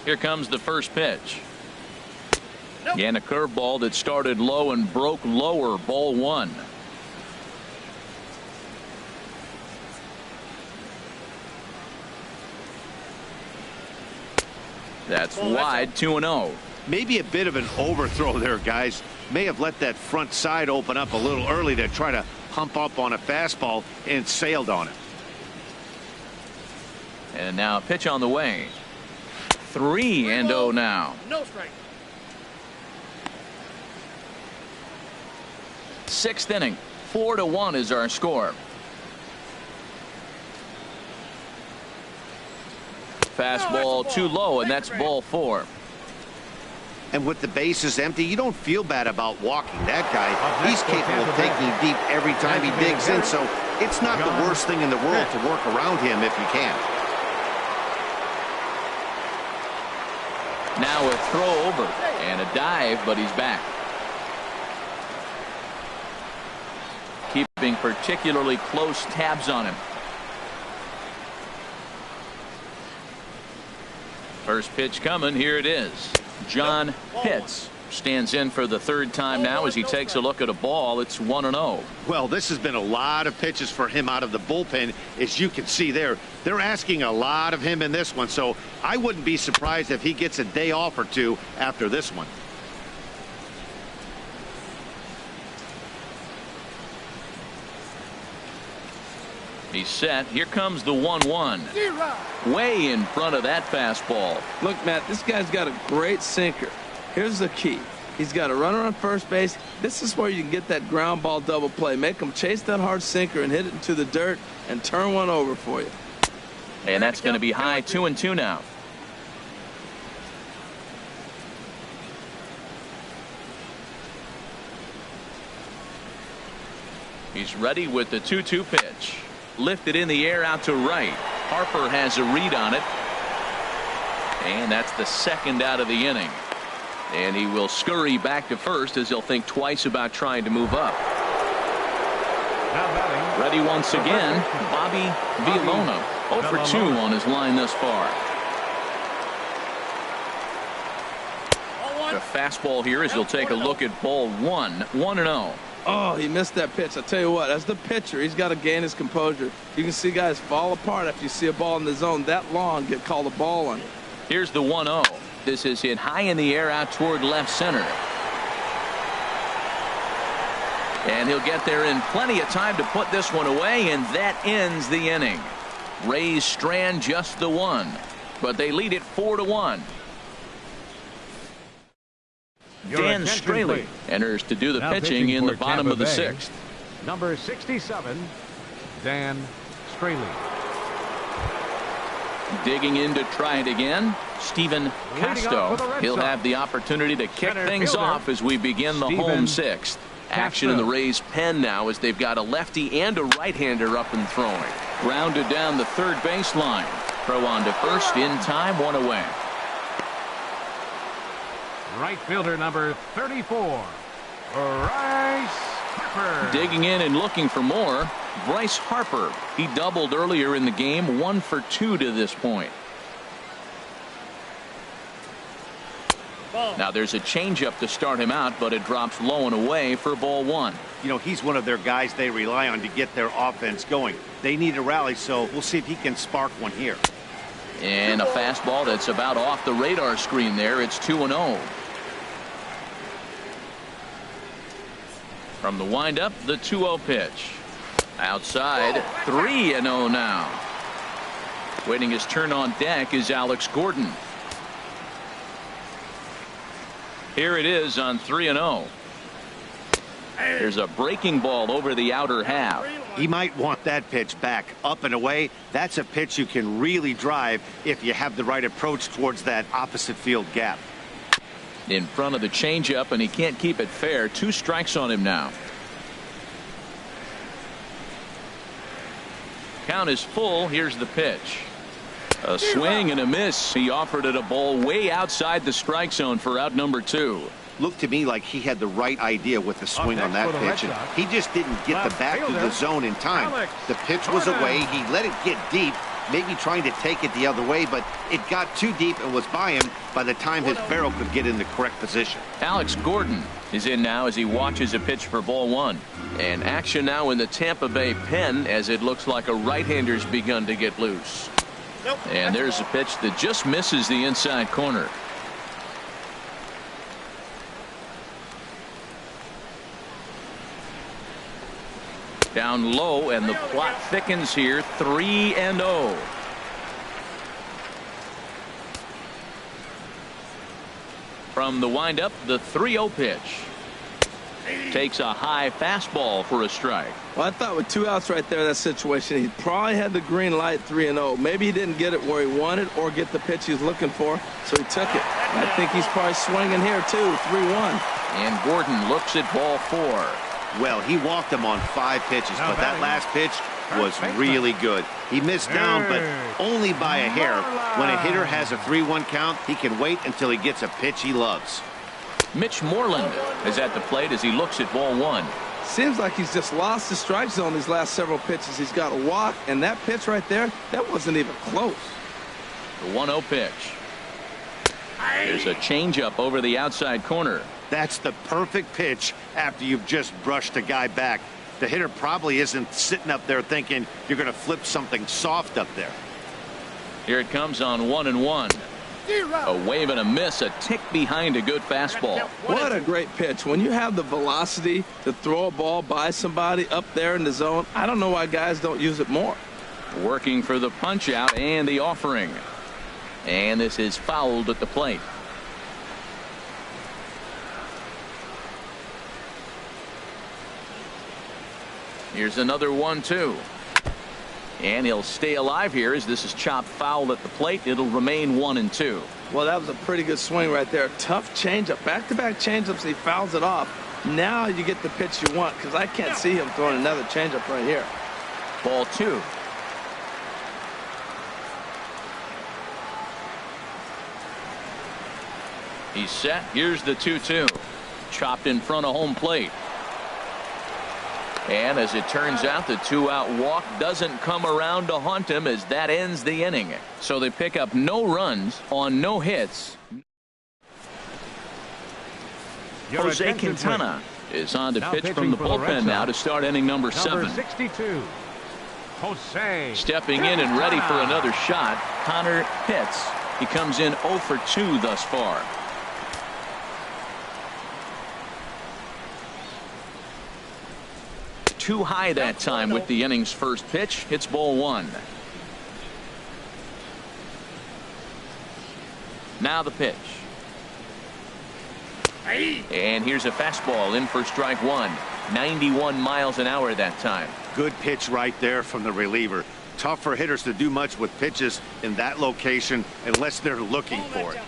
Here comes the first pitch. And a curveball that started low and broke lower. Ball 1. That's wide. 2-0. Maybe a bit of an overthrow there, guys. May have let that front side open up a little early to try to hump up on a fastball and sailed on it. And now a pitch on the way. 3-0 now. No strike. 6th inning. 4-1 is our score. Fastball too low, and that's ball 4. And with the bases empty, you don't feel bad about walking that guy. He's capable of taking you deep every time he digs in, so it's not the worst thing in the world to work around him if you can. Now a throw over and a dive, but he's back. Keeping particularly close tabs on him. First pitch coming. Here it is. John Pitts stands in for the 3rd time now as he takes a look at a ball. It's 1-0. Well, this has been a lot of pitches for him out of the bullpen. As you can see there, they're asking a lot of him in this one, so I wouldn't be surprised if he gets a day off or two after this one. He's set. Here comes the 1-1. Way in front of that fastball. Look, Matt, this guy's got a great sinker. Here's the key. He's got a runner on first base. This is where you can get that ground ball double play. Make him chase that hard sinker and hit it into the dirt and turn one over for you. And that's going to be high. 2-2 now. He's ready with the 2-2 pitch. Lifted in the air out to right. Harper has a read on it. And that's the 2nd out of the inning. And he will scurry back to first as he'll think twice about trying to move up. Ready once again, Bobby Villona. 0 for 2 on his line thus far. The fastball here as he'll take a look at ball 1. 1-0. Oh, he missed that pitch. I tell you what, as the pitcher, he's got to gain his composure. You can see guys fall apart after you see a ball in the zone that long get called a ball on it. Here's the 1-0. This is hit high in the air out toward left center. And he'll get there in plenty of time to put this one away, and that ends the inning. Rays strand just the 1, but they lead it 4-1. Dan Straley enters to do the pitching in the bottom of the 6th. Number 67, Dan Straley. Digging in to try it again, Stephen Casto. He'll have the opportunity to kick things off as we begin the home sixth. Action in the Rays' pen now as they've got a lefty and a right-hander up and throwing. Grounded down the third baseline. Throw on to first in time, one away. Right fielder number 34, Bryce Harper. Digging in and looking for more, Bryce Harper. He doubled earlier in the game, 1 for 2 to this point. Now there's a changeup to start him out, but it drops low and away for ball 1. You know, he's one of their guys they rely on to get their offense going. They need a rally, so we'll see if he can spark one here. And a fastball that's about off the radar screen there. It's 2-0. From the windup, the 2-0 pitch. Outside, 3-0 now. Waiting his turn on deck is Alex Gordon. Here it is on 3-0. There's a breaking ball over the outer half. He might want that pitch back, up and away. That's a pitch you can really drive if you have the right approach towards that opposite field gap. In front of the changeup, and he can't keep it fair. 2 strikes on him now. Count is full. Here's the pitch. A swing and a miss. He offered it a ball way outside the strike zone for out number 2. Looked to me like he had the right idea with the swing on that pitch, and he just didn't get the bat to the zone in time. The pitch was away. He let it get deep, maybe trying to take it the other way, but it got too deep and was by him by the time his barrel could get in the correct position. Alex Gordon is in now as he watches a pitch for ball 1. And action now in the Tampa Bay pen as it looks like a right-hander's begun to get loose. And there's a pitch that just misses the inside corner. Down low, and the plot thickens here. 3-0. From the windup, the 3-0 pitch. Takes a high fastball for a strike. Well, I thought with 2 outs right there, that situation, he probably had the green light. 3-0. Maybe he didn't get it where he wanted or get the pitch he was looking for, so he took it. I think he's probably swinging here too. 3-1. And Gordon looks at ball 4. Well, he walked him on 5 pitches, but that last pitch was really good. He missed down, but only by a hair. When a hitter has a 3-1 count, he can wait until he gets a pitch he loves. Mitch Moreland is at the plate as he looks at ball 1. Seems like he's just lost the strike zone these last several pitches. He's got a walk, and that pitch right there, that wasn't even close. The 1-0 pitch. There's a changeup over the outside corner. That's the perfect pitch after you've just brushed a guy back. The hitter probably isn't sitting up there thinking you're going to flip something soft up there. Here it comes on 1-1. A wave and a miss, a tick behind a good fastball. What a great pitch. When you have the velocity to throw a ball by somebody up there in the zone, I don't know why guys don't use it more. Working for the punch out and the offering. And this is fouled at the plate. Here's another 1-2. And he'll stay alive here as this is chopped foul at the plate. It'll remain 1-2. Well, that was a pretty good swing right there. Tough changeup. Back-to-back changeups. He fouls it off. Now you get the pitch you want, because I can't see him throwing another changeup right here. Ball 2. He's set. Here's the 2-2. Chopped in front of home plate. And as it turns out, the 2-out walk doesn't come around to haunt him as that ends the inning. So they pick up no runs on no hits. Jose Quintana is on to pitch from the bullpen now to start inning number 7. 62. Jose. Stepping in and ready for another shot, Connor Pitts. He comes in 0 for 2 thus far. Too high that time with the inning's first pitch. Hits ball 1. Now the pitch. And here's a fastball in for strike 1. 91 miles an hour that time. Good pitch right there from the reliever. Tough for hitters to do much with pitches in that location unless they're looking for it.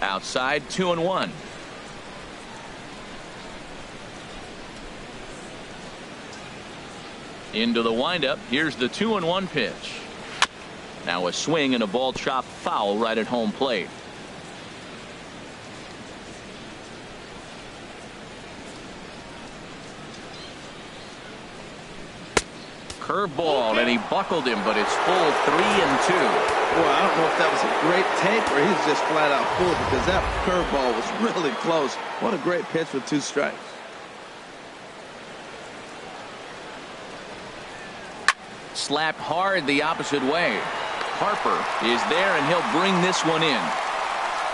Outside, 2-1. Into the windup. Here's the 2-1 pitch. Now a swing and a ball chopped foul right at home plate. Curveball, and he buckled him, but it's full 3-2. Well, I don't know if that was a great take or he's just flat out fooled, because that curveball was really close. What a great pitch with 2 strikes. Slapped hard the opposite way. Harper is there, and he'll bring this one in.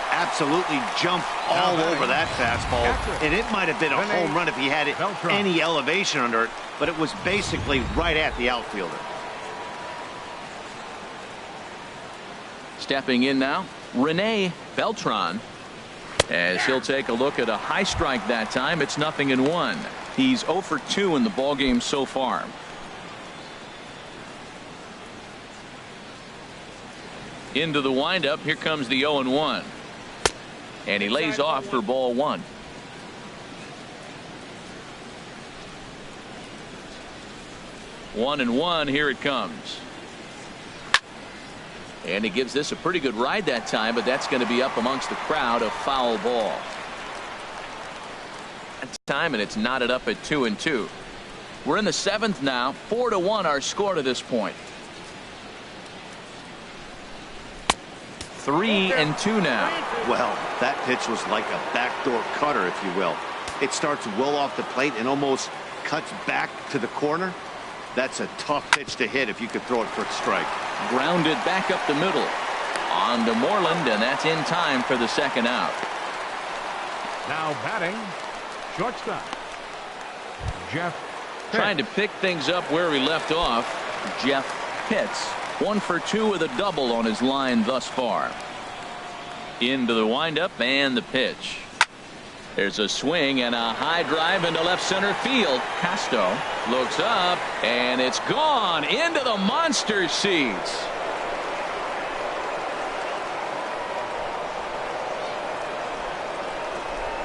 Absolutely jumped all over that fastball, and it might have been a home run if he had any elevation under it, but it was basically right at the outfielder. Stepping in now, Rene Beltran, as he'll take a look at a high strike that time. It's 0-1. He's 0 for 2 in the ballgame so far. Into the windup. Here comes the 0-1. And he lays off for ball 1. One and one. Here it comes. And he gives this a pretty good ride that time, but that's going to be up amongst the crowd. A foul ball. That time, and it's knotted up at 2-2. We're in the 7th now. 4-1 our score to this point. 3-2 now. Well, that pitch was like a backdoor cutter, if you will. It starts well off the plate and almost cuts back to the corner. That's a tough pitch to hit if you could throw it for a strike. Grounded back up the middle. On to Moreland, and that's in time for the 2nd out. Now batting, shortstop, Jeff Pitts. Trying to pick things up where he left off. Jeff Pitts. 1 for 2 with a double on his line thus far. Into the windup and the pitch. There's a swing and a high drive into left center field. Casto looks up, and it's gone into the monster seats.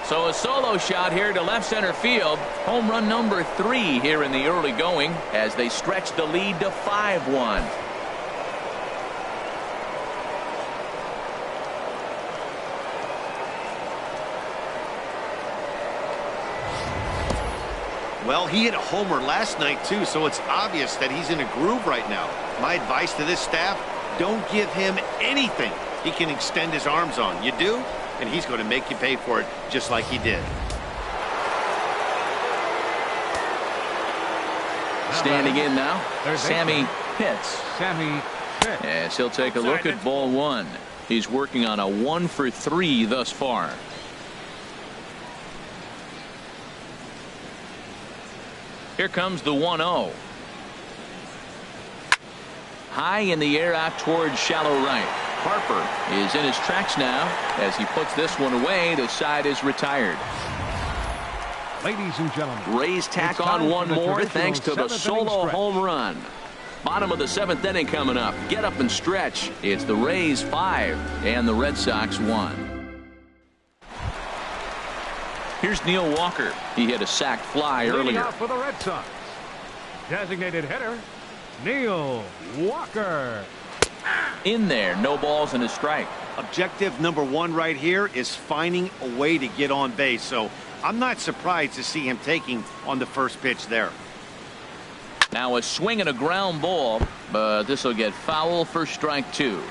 So a solo shot here to left center field. Home run number 3 here in the early going as they stretch the lead to 5-1. Well, he hit a homer last night, too, so it's obvious that he's in a groove right now. My advice to this staff, don't give him anything he can extend his arms on. You do, and he's going to make you pay for it just like he did. Standing in now, Sammy Pitts. Sammy Pitts. Yes, he'll take a look at ball 1. He's working on a 1 for 3 thus far. Here comes the 1-0. High in the air out towards shallow right. Harper is in his tracks now as he puts this one away. The side is retired. Ladies and gentlemen, Rays tack on one more thanks to the solo home run. Bottom of the 7th inning coming up. Get up and stretch. It's the Rays 5 and the Red Sox 1. Here's Neil Walker. He hit a sac fly earlier. For the Red Sox, designated hitter Neil Walker. In there, no balls and a strike. Objective number 1 right here is finding a way to get on base. So I'm not surprised to see him taking on the first pitch there. Now a swing and a ground ball, but this will get foul for strike 2.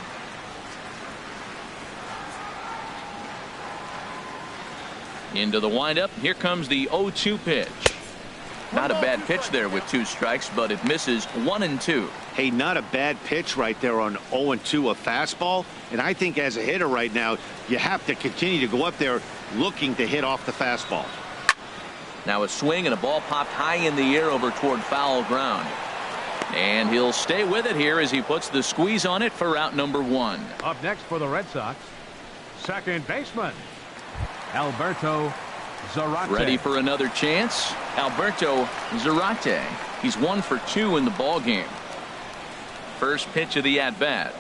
Into the windup. Here comes the 0-2 pitch. Not a bad pitch there with 2 strikes, but it misses 1-2. Hey, not a bad pitch right there on 0-2, a fastball. And I think as a hitter right now, you have to continue to go up there looking to hit off the fastball. Now a swing and a ball popped high in the air over toward foul ground. And he'll stay with it here as he puts the squeeze on it for out number 1. Up next for the Red Sox, second baseman Alberto Zarate. Ready for another chance. Alberto Zarate. He's 1 for 2 in the ball game. First pitch of the at-bat.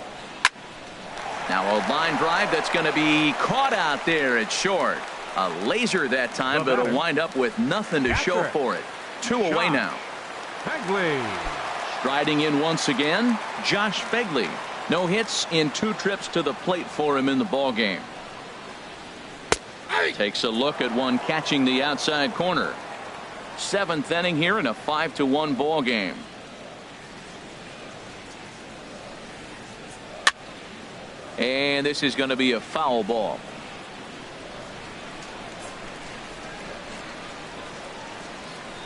Now a line drive that's going to be caught out there at short. A laser that time, but it'll wind up with nothing to show for it. 2 away now. Fegley. Striding in once again, Josh Fegley. No hits in 2 trips to the plate for him in the ball game. Takes a look at one catching the outside corner. 7th inning here in a 5-1 ball game. And this is going to be a foul ball.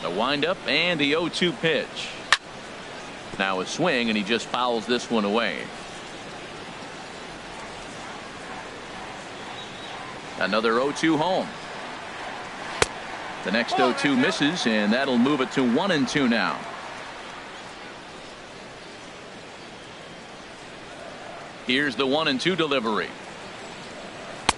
The windup and the 0-2 pitch. Now a swing, and he just fouls this one away. Another 0-2 home. The next 0-2 misses, and that'll move it to 1-2 now. Here's the 1-2 delivery.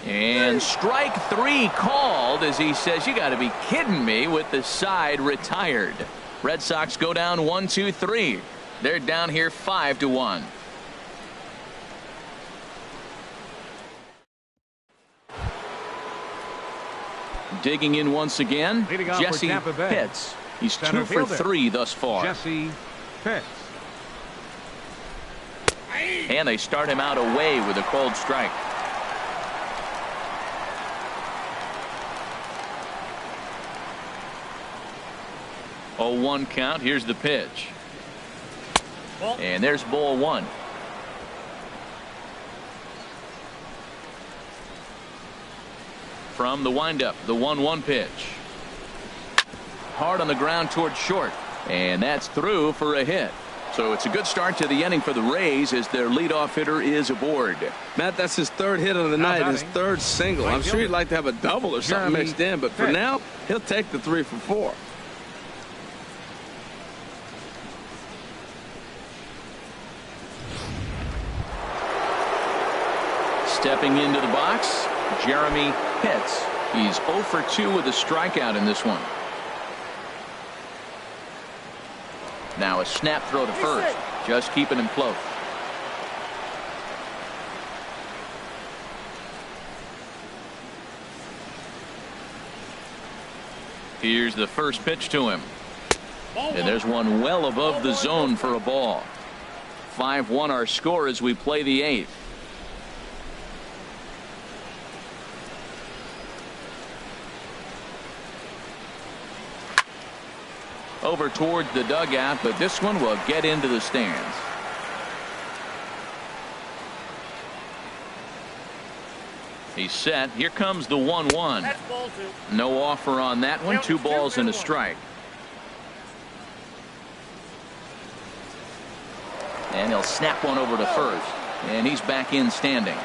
And strike 3 called as he says, you got to be kidding me, with the side retired. Red Sox go down 1-2-3. They're down here 5-1. Digging in once again, Jesse Pitts. He's 2 for 3 thus far. Jesse Pitts. And they start him out away with a called strike. Oh, 1 count. Here's the pitch. And there's ball 1. From the windup, the 1-1 pitch. Hard on the ground towards short. And that's through for a hit. So it's a good start to the inning for the Rays as their leadoff hitter is aboard. Matt, that's his 3rd hit of the night, his 3rd single. I'm sure he'd like to have a double or something mixed in, but for now, he'll take the 3 for 4. Stepping into the box, Jeremy Pitts. He's 0 for 2 with a strikeout in this one. Now a snap throw to first, just keeping him close. Here's the first pitch to him. And there's one well above the zone for a ball. 5-1 our score as we play the 8th. Over towards the dugout, but this one will get into the stands. He's set. Here comes the 1-1. No offer on that one. 2 balls and a strike. And he'll snap one over to first. And he's back in standing.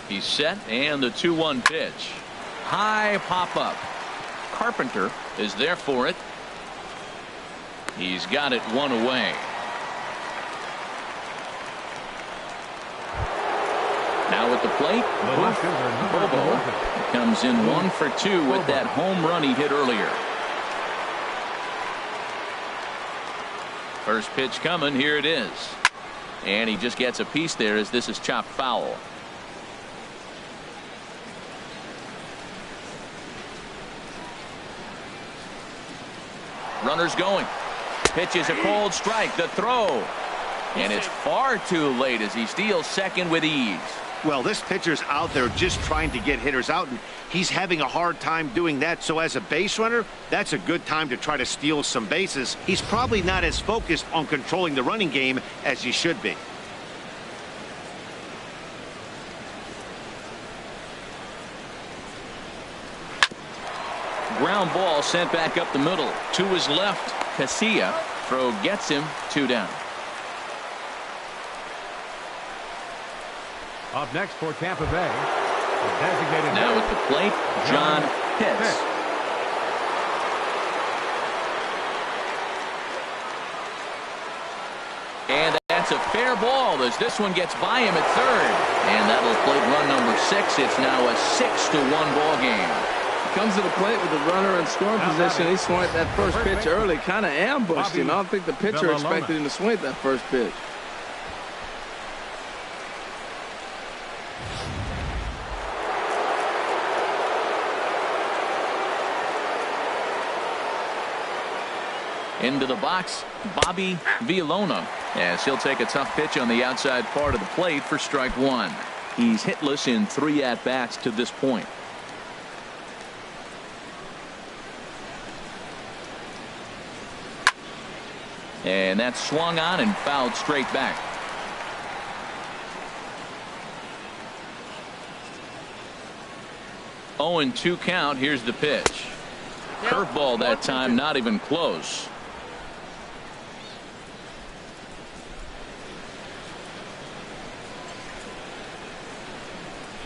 He's set, and the 2-1 pitch. High pop up. Carpenter is there for it. He's got it 1 away. Now at the plate, Bobo comes in 1 for 2 with that home run he hit earlier. First pitch coming. Here it is. And he just gets a piece there as this is chopped foul. Runners going. Pitch is a cold strike. The throw. And it's far too late as he steals second with ease. Well, this pitcher's out there just trying to get hitters out, and he's having a hard time doing that. So as a base runner, that's a good time to try to steal some bases. He's probably not as focused on controlling the running game as he should be. Ground ball sent back up the middle. To his left, Casilla. Throw gets him. 2 down. Up next for Tampa Bay, the designated now at the plate, John Pitts. And that's a fair ball. The as this one gets by him at third. And that'll plate run number 6. It's now a 6-1 ball game. Comes to the plate with the runner in scoring position. He swung at that first pitch early, kind of ambushed him. I don't think the pitcher expected him to swing at that first pitch. Into the box, Bobby Villalona, as he'll take a tough pitch on the outside part of the plate for strike 1. He's hitless in 3 at-bats to this point. And that's swung on and fouled straight back. Oh, and 2 count. Here's the pitch. Curveball that time, not even close.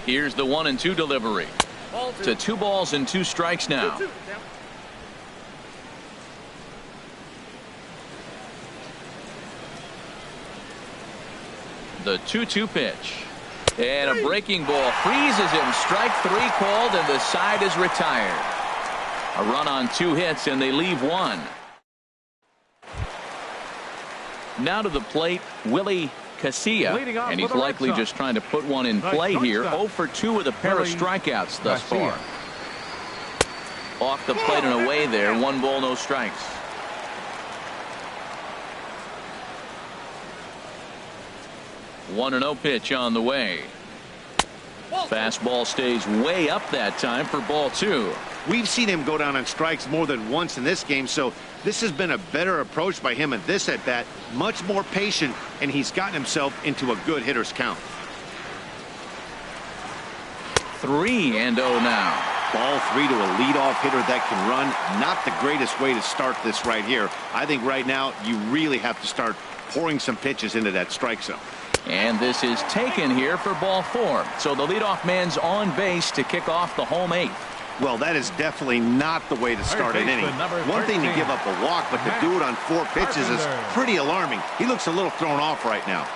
Here's the 1-2 delivery. To 2 balls and 2 strikes now. The 2-2 pitch. And a breaking ball freezes him. Strike 3 called, and the side is retired. A run on 2 hits, and they leave 1. Now to the plate, Willie Casilla, and he's likely just trying to put one in play here. 0 for 2 with a pair of strikeouts thus far. Off the plate and away there. 1 ball, no strikes. One 1-0 pitch on the way. Fastball stays way up that time for ball 2. We've seen him go down on strikes more than once in this game, so this has been a better approach by him at this at-bat. Much more patient, and he's gotten himself into a good hitter's count. 3-0 now. Ball 3 to a leadoff hitter that can run. Not the greatest way to start this right here. I think right now you really have to start pouring some pitches into that strike zone. And this is taken here for ball 4. So the leadoff man's on base to kick off the home 8th. Well, that is definitely not the way to start an inning. One thing to give up a walk, but to do it on 4 pitches is pretty alarming. He looks a little thrown off right now.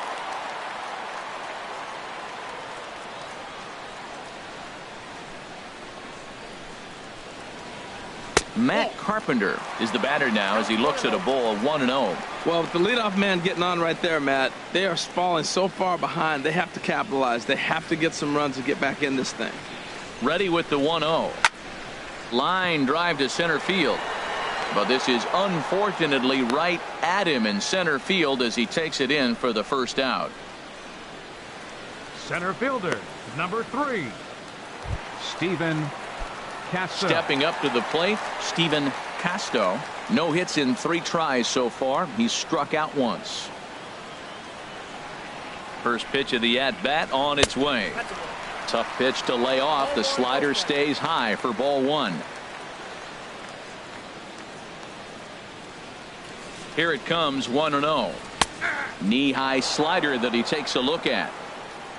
Matt Carpenter is the batter now as he looks at a ball of 1-0. Well, with the leadoff man getting on right there, Matt, they are falling so far behind. They have to capitalize. They have to get some runs to get back in this thing. Ready with the 1-0. Line drive to center field. But this is unfortunately right at him in center field as he takes it in for the first out. Center fielder, number 3, Stephen Casto. Stepping up to the plate, Stephen Casto. No hits in 3 tries so far. He's struck out once. First pitch of the at-bat on its way. Tough pitch to lay off. The slider stays high for ball 1. Here it comes, 1-0. Knee-high slider that he takes a look at.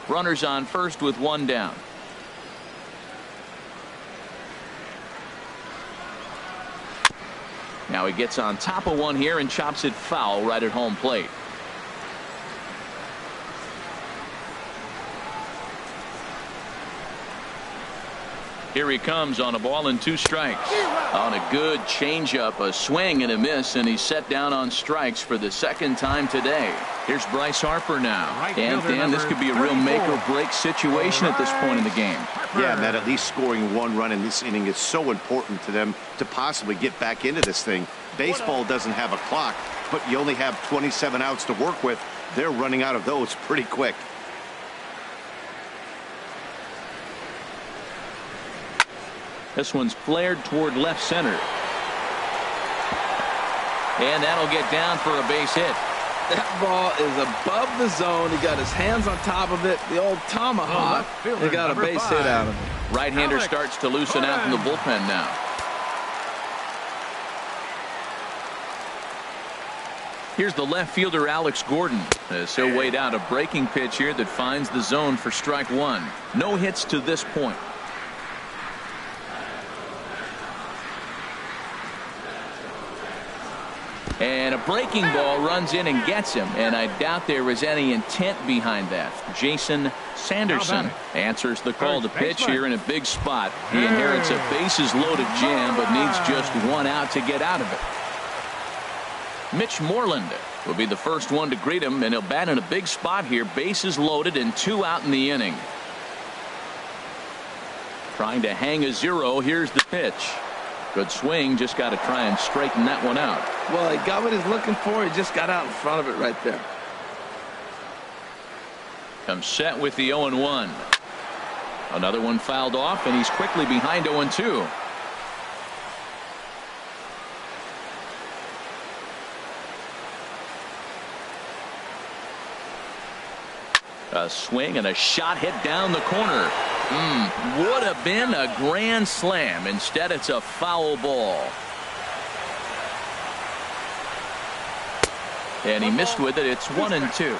Runners on first with 1 down. Now he gets on top of one here and chops it foul right at home plate. Here he comes on a ball and 2 strikes. On a good changeup, a swing and a miss, and he's set down on strikes for the 2nd time today. Here's Bryce Harper now. And Dan, this could be a real make or break situation at this point in the game. Yeah, Matt, at least scoring 1 run in this inning is so important to them to possibly get back into this thing. Baseball doesn't have a clock, but you only have 27 outs to work with. They're running out of those pretty quick. This one's flared toward left center. And that'll get down for a base hit. That ball is above the zone. He got his hands on top of it. The old tomahawk. He got a base hit out of it. Right-hander starts to loosen out in the bullpen now. Here's the left fielder, Alex Gordon. So weighed out a breaking pitch here that finds the zone for strike 1. No hits to this point. And a breaking ball runs in and gets him, and I doubt there was any intent behind that. Jason Sanderson answers the call to pitch here in a big spot. He inherits a bases-loaded jam, but needs just one out to get out of it. Mitch Moreland will be the first one to greet him, and he'll bat in a big spot here. Bases loaded and 2 out in the inning. Trying to hang a 0. Here's the pitch. Good swing. Just got to try and straighten that one out. Well, he got what he's looking for. He just got out in front of it right there. Comes set with the 0-1. Another one fouled off, and he's quickly behind 0-2. A swing and a shot hit down the corner. Would have been a grand slam. Instead, it's a foul ball. And he missed with it. It's 1-2.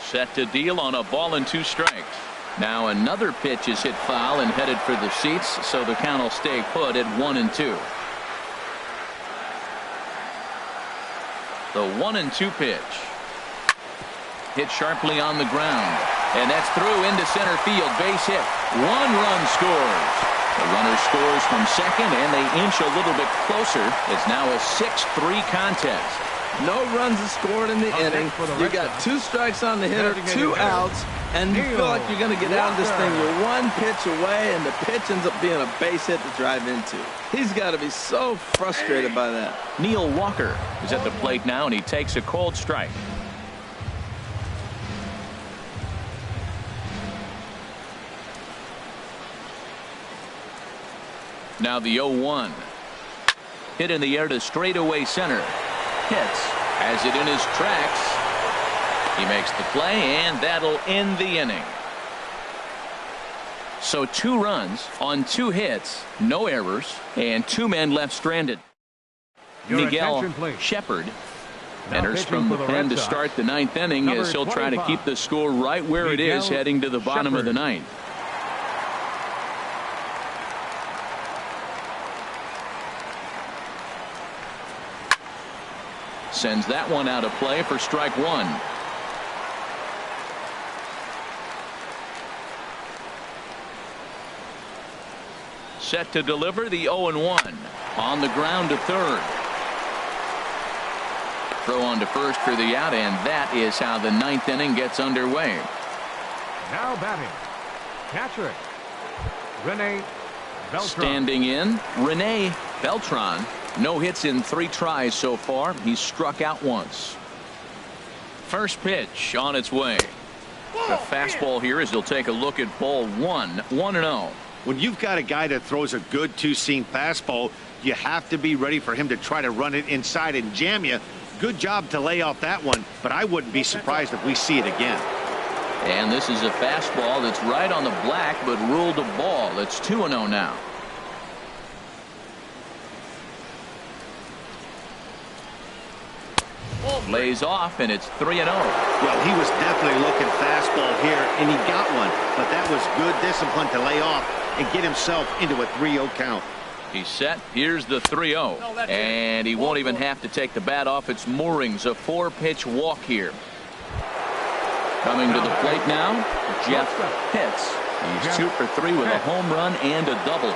Set to deal on a ball and 2 strikes. Now another pitch is hit foul and headed for the seats, so the count will stay put at 1-2. The 1-2 pitch. Hit sharply on the ground. And that's through into center field. Base hit. 1 run scores. The runner scores from second, and they inch a little bit closer. It's now a 6-3 contest. No runs are scored in the inning. You got 2 strikes on the hitter, 2 outs, and you feel like you're going to get out of this thing. You're 1 pitch away, and the pitch ends up being a base hit to drive into. He's got to be so frustrated by that. Neil Walker is at the plate now, and he takes a cold strike. Now the 0-1. Hit in the air to straightaway center. Hits. Has it in his tracks. He makes the play, and that'll end the inning. So 2 runs on 2 hits, no errors, and 2 men left stranded. Miguel Shepard enters from the pen to start the 9th inning as he'll try to keep the score right where it is heading to the bottom of the 9th. Sends that one out of play for strike 1. Set to deliver the 0-1. On the ground to third. Throw on to first for the out, and that is how the 9th inning gets underway. Now batting, catcher, Rene Beltran. Standing in, Rene Beltran. No hits in 3 tries so far. He's struck out once. First pitch on its way. The fastball here as he'll take a look at ball 1. 1-0. When you've got a guy that throws a good 2-seam fastball, you have to be ready for him to try to run it inside and jam you. Good job to lay off that one, but I wouldn't be surprised if we see it again. And this is a fastball that's right on the black, but ruled a ball. It's 2-0 now. Lays off, and it's 3-0. Well, he was definitely looking fastball here, and he got one. But that was good discipline to lay off and get himself into a 3-0 count. He's set. Here's the 3-0. And he won't even have to take the bat off its moorings. A 4-pitch walk here. Coming to the plate now, Jeff Pitts. He's 2 for 3 with a home run and a double.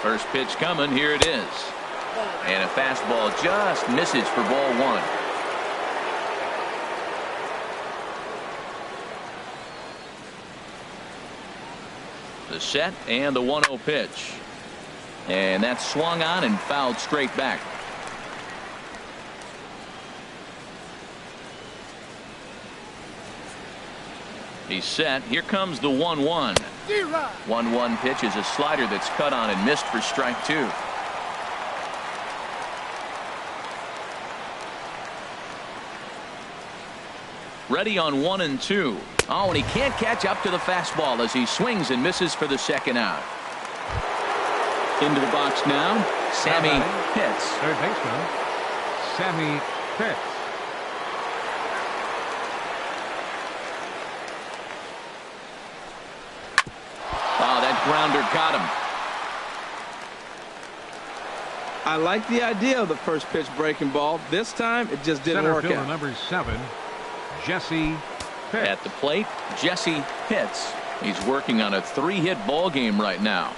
First pitch coming. Here it is. And a fastball just misses for ball 1. The set and the 1-0 pitch. And that's swung on and fouled straight back. He's set. Here comes the 1-1. 1-1 pitch is a slider that's cut on and missed for strike 2. Ready on 1 and 2. Oh, and he can't catch up to the fastball as he swings and misses for the second out. Into the box now, Sammy Pitts. Third baseman, Sammy Pitts. Oh, that grounder got him. I like the idea of the first pitch breaking ball. This time, it just didn't work out. Number 7, Jesse Pitts. At the plate, Jesse Pitts. He's working on a 3-hit ball game right now.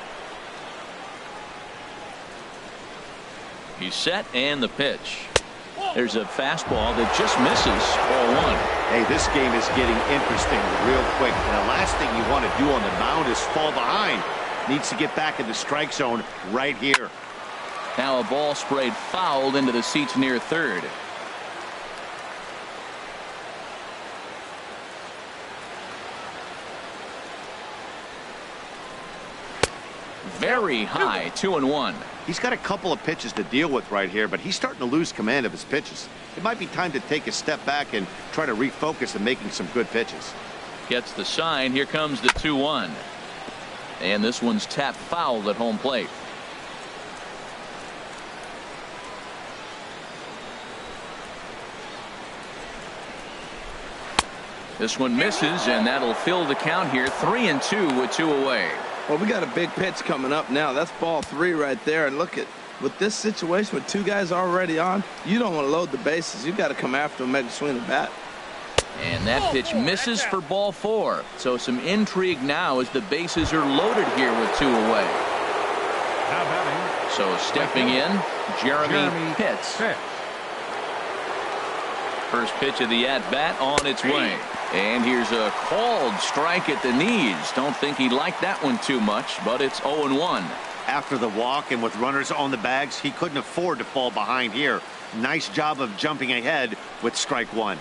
He's set, and the pitch. There's a fastball that just misses. Ball 1. Hey, this game is getting interesting real quick. And the last thing you want to do on the mound is fall behind. Needs to get back in the strike zone right here. Now a ball sprayed fouled into the seats near third. Very high, 2-1. He's got a couple of pitches to deal with right here, but he's starting to lose command of his pitches. It might be time to take a step back and try to refocus on making some good pitches. Gets the sign. Here comes the 2-1. And this one's tapped foul at home plate. This one misses, and that'll fill the count here. 3-2 with 2 away. Well, we got a big pitch coming up now. That's ball 3 right there. And look at with this situation with 2 guys already on, you don't want to load the bases. You got to come after him, make a swing of the bat. And that pitch misses for ball 4. So some intrigue now as the bases are loaded here with 2 away. Now batting. So stepping in, Jeremy Pitts. First pitch of the at-bat on its way. And here's a called strike at the knees. Don't think he liked that one too much, but it's 0-1. After the walk and with runners on the bags, he couldn't afford to fall behind here. Nice job of jumping ahead with strike 1.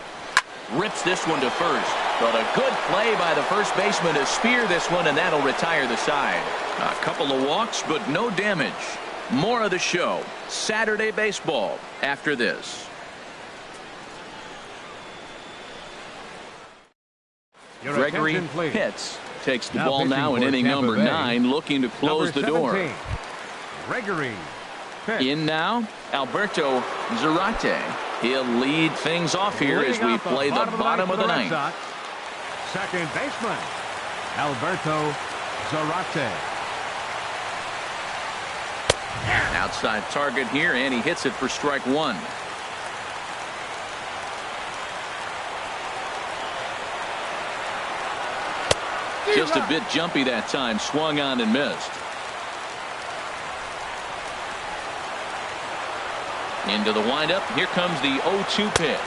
Rips this one to first, but a good play by the first baseman to spear this one, and that'll retire the side. A couple of walks, but no damage. More of the show. Saturday baseball after this. Gregory Pitts takes the ball now in inning number 9, looking to close the door. Gregory Pitts. In now, Alberto Zarate. He'll lead things off here as we play the bottom of the 9th. Second baseman, Alberto Zarate. Outside target here, and he hits it for strike 1. Just a bit jumpy that time. Swung on and missed. Into the windup. Here comes the 0-2 pitch.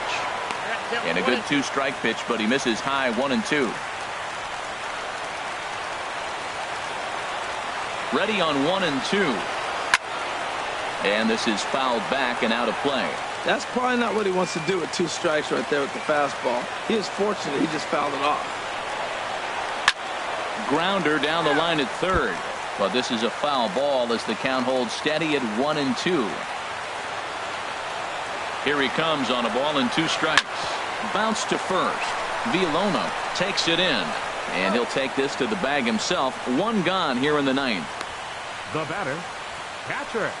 And a good 2-strike pitch, but he misses high 1-2. Ready on 1-2. And this is fouled back and out of play. That's probably not what he wants to do with 2 strikes right there with the fastball. He is fortunate he just fouled it off. Grounder down the line at third, but this is a foul ball as the count holds steady at 1-2. Here he comes on a ball and 2 strikes. Bounce to first. Villalona takes it in, and he'll take this to the bag himself. 1 gone here in the 9th. The batter, catcher,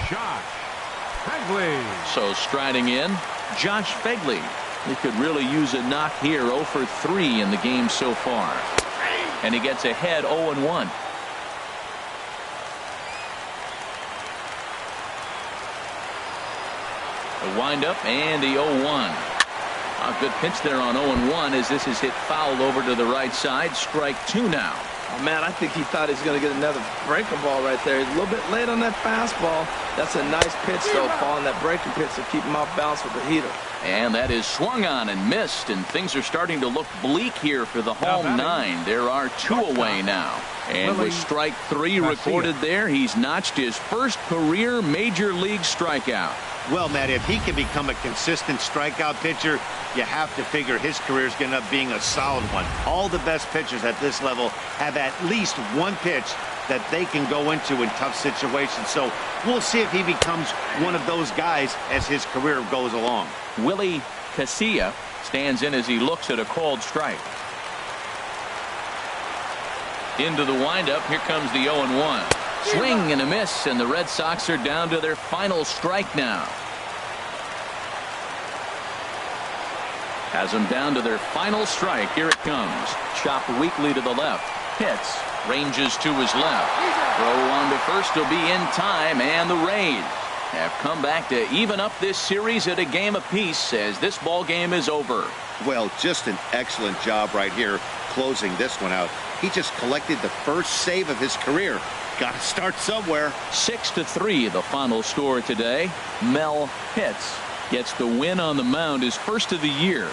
Josh Phegley. So striding in, Josh Phegley. He could really use a knock here. 0 for 3 in the game so far. And he gets ahead 0-1. The windup and the 0-1. A good pitch there on 0-1 as this is hit foul over to the right side. Strike 2 now. Oh, man, I think he thought he was going to get another breaking ball right there. He's a little bit late on that fastball. That's a nice pitch, though, Paul, that breaking pitch to keep him off balance with the heater. And that is swung on and missed, and things are starting to look bleak here for the home 9. There are 2 away now. And with strike 3 recorded there, he's notched his first career major league strikeout. Well, Matt, if he can become a consistent strikeout pitcher, you have to figure his career is going to end up being a solid one. All the best pitchers at this level have at least 1 pitch that they can go into in tough situations. So we'll see if he becomes one of those guys as his career goes along. Willie Casilla stands in as he looks at a called strike. Into the windup. Here comes the 0-1. Swing and a miss, and the Red Sox are down to their final strike now. Has them down to their final strike. Here it comes. Chop weakly to the left. Hits. ranges to his left. Throw on to first will be in time, and the Rays have come back to even up this series at a game apiece as this ball game is over. Well, just an excellent job right here closing this one out. He just collected the first save of his career. Got to start somewhere. 6-3 the final score today. Mel Hitz gets the win on the mound, his first of the year.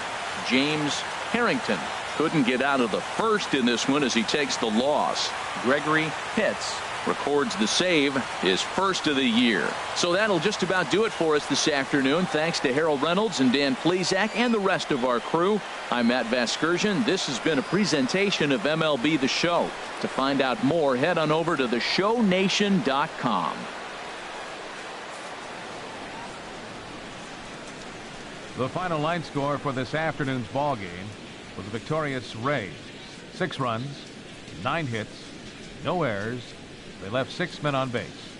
James Harrington couldn't get out of the first in this one as he takes the loss. Gregory Hitz records the save, his first of the year. So that'll just about do it for us this afternoon. Thanks to Harold Reynolds and Dan Plesac and the rest of our crew. I'm Matt Vasgersian. This has been a presentation of MLB The Show. To find out more, head on over to theshownation.com. The final line score for this afternoon's ball game was a victorious Rays. 6 runs, 9 hits, no errors. They left 6 men on base.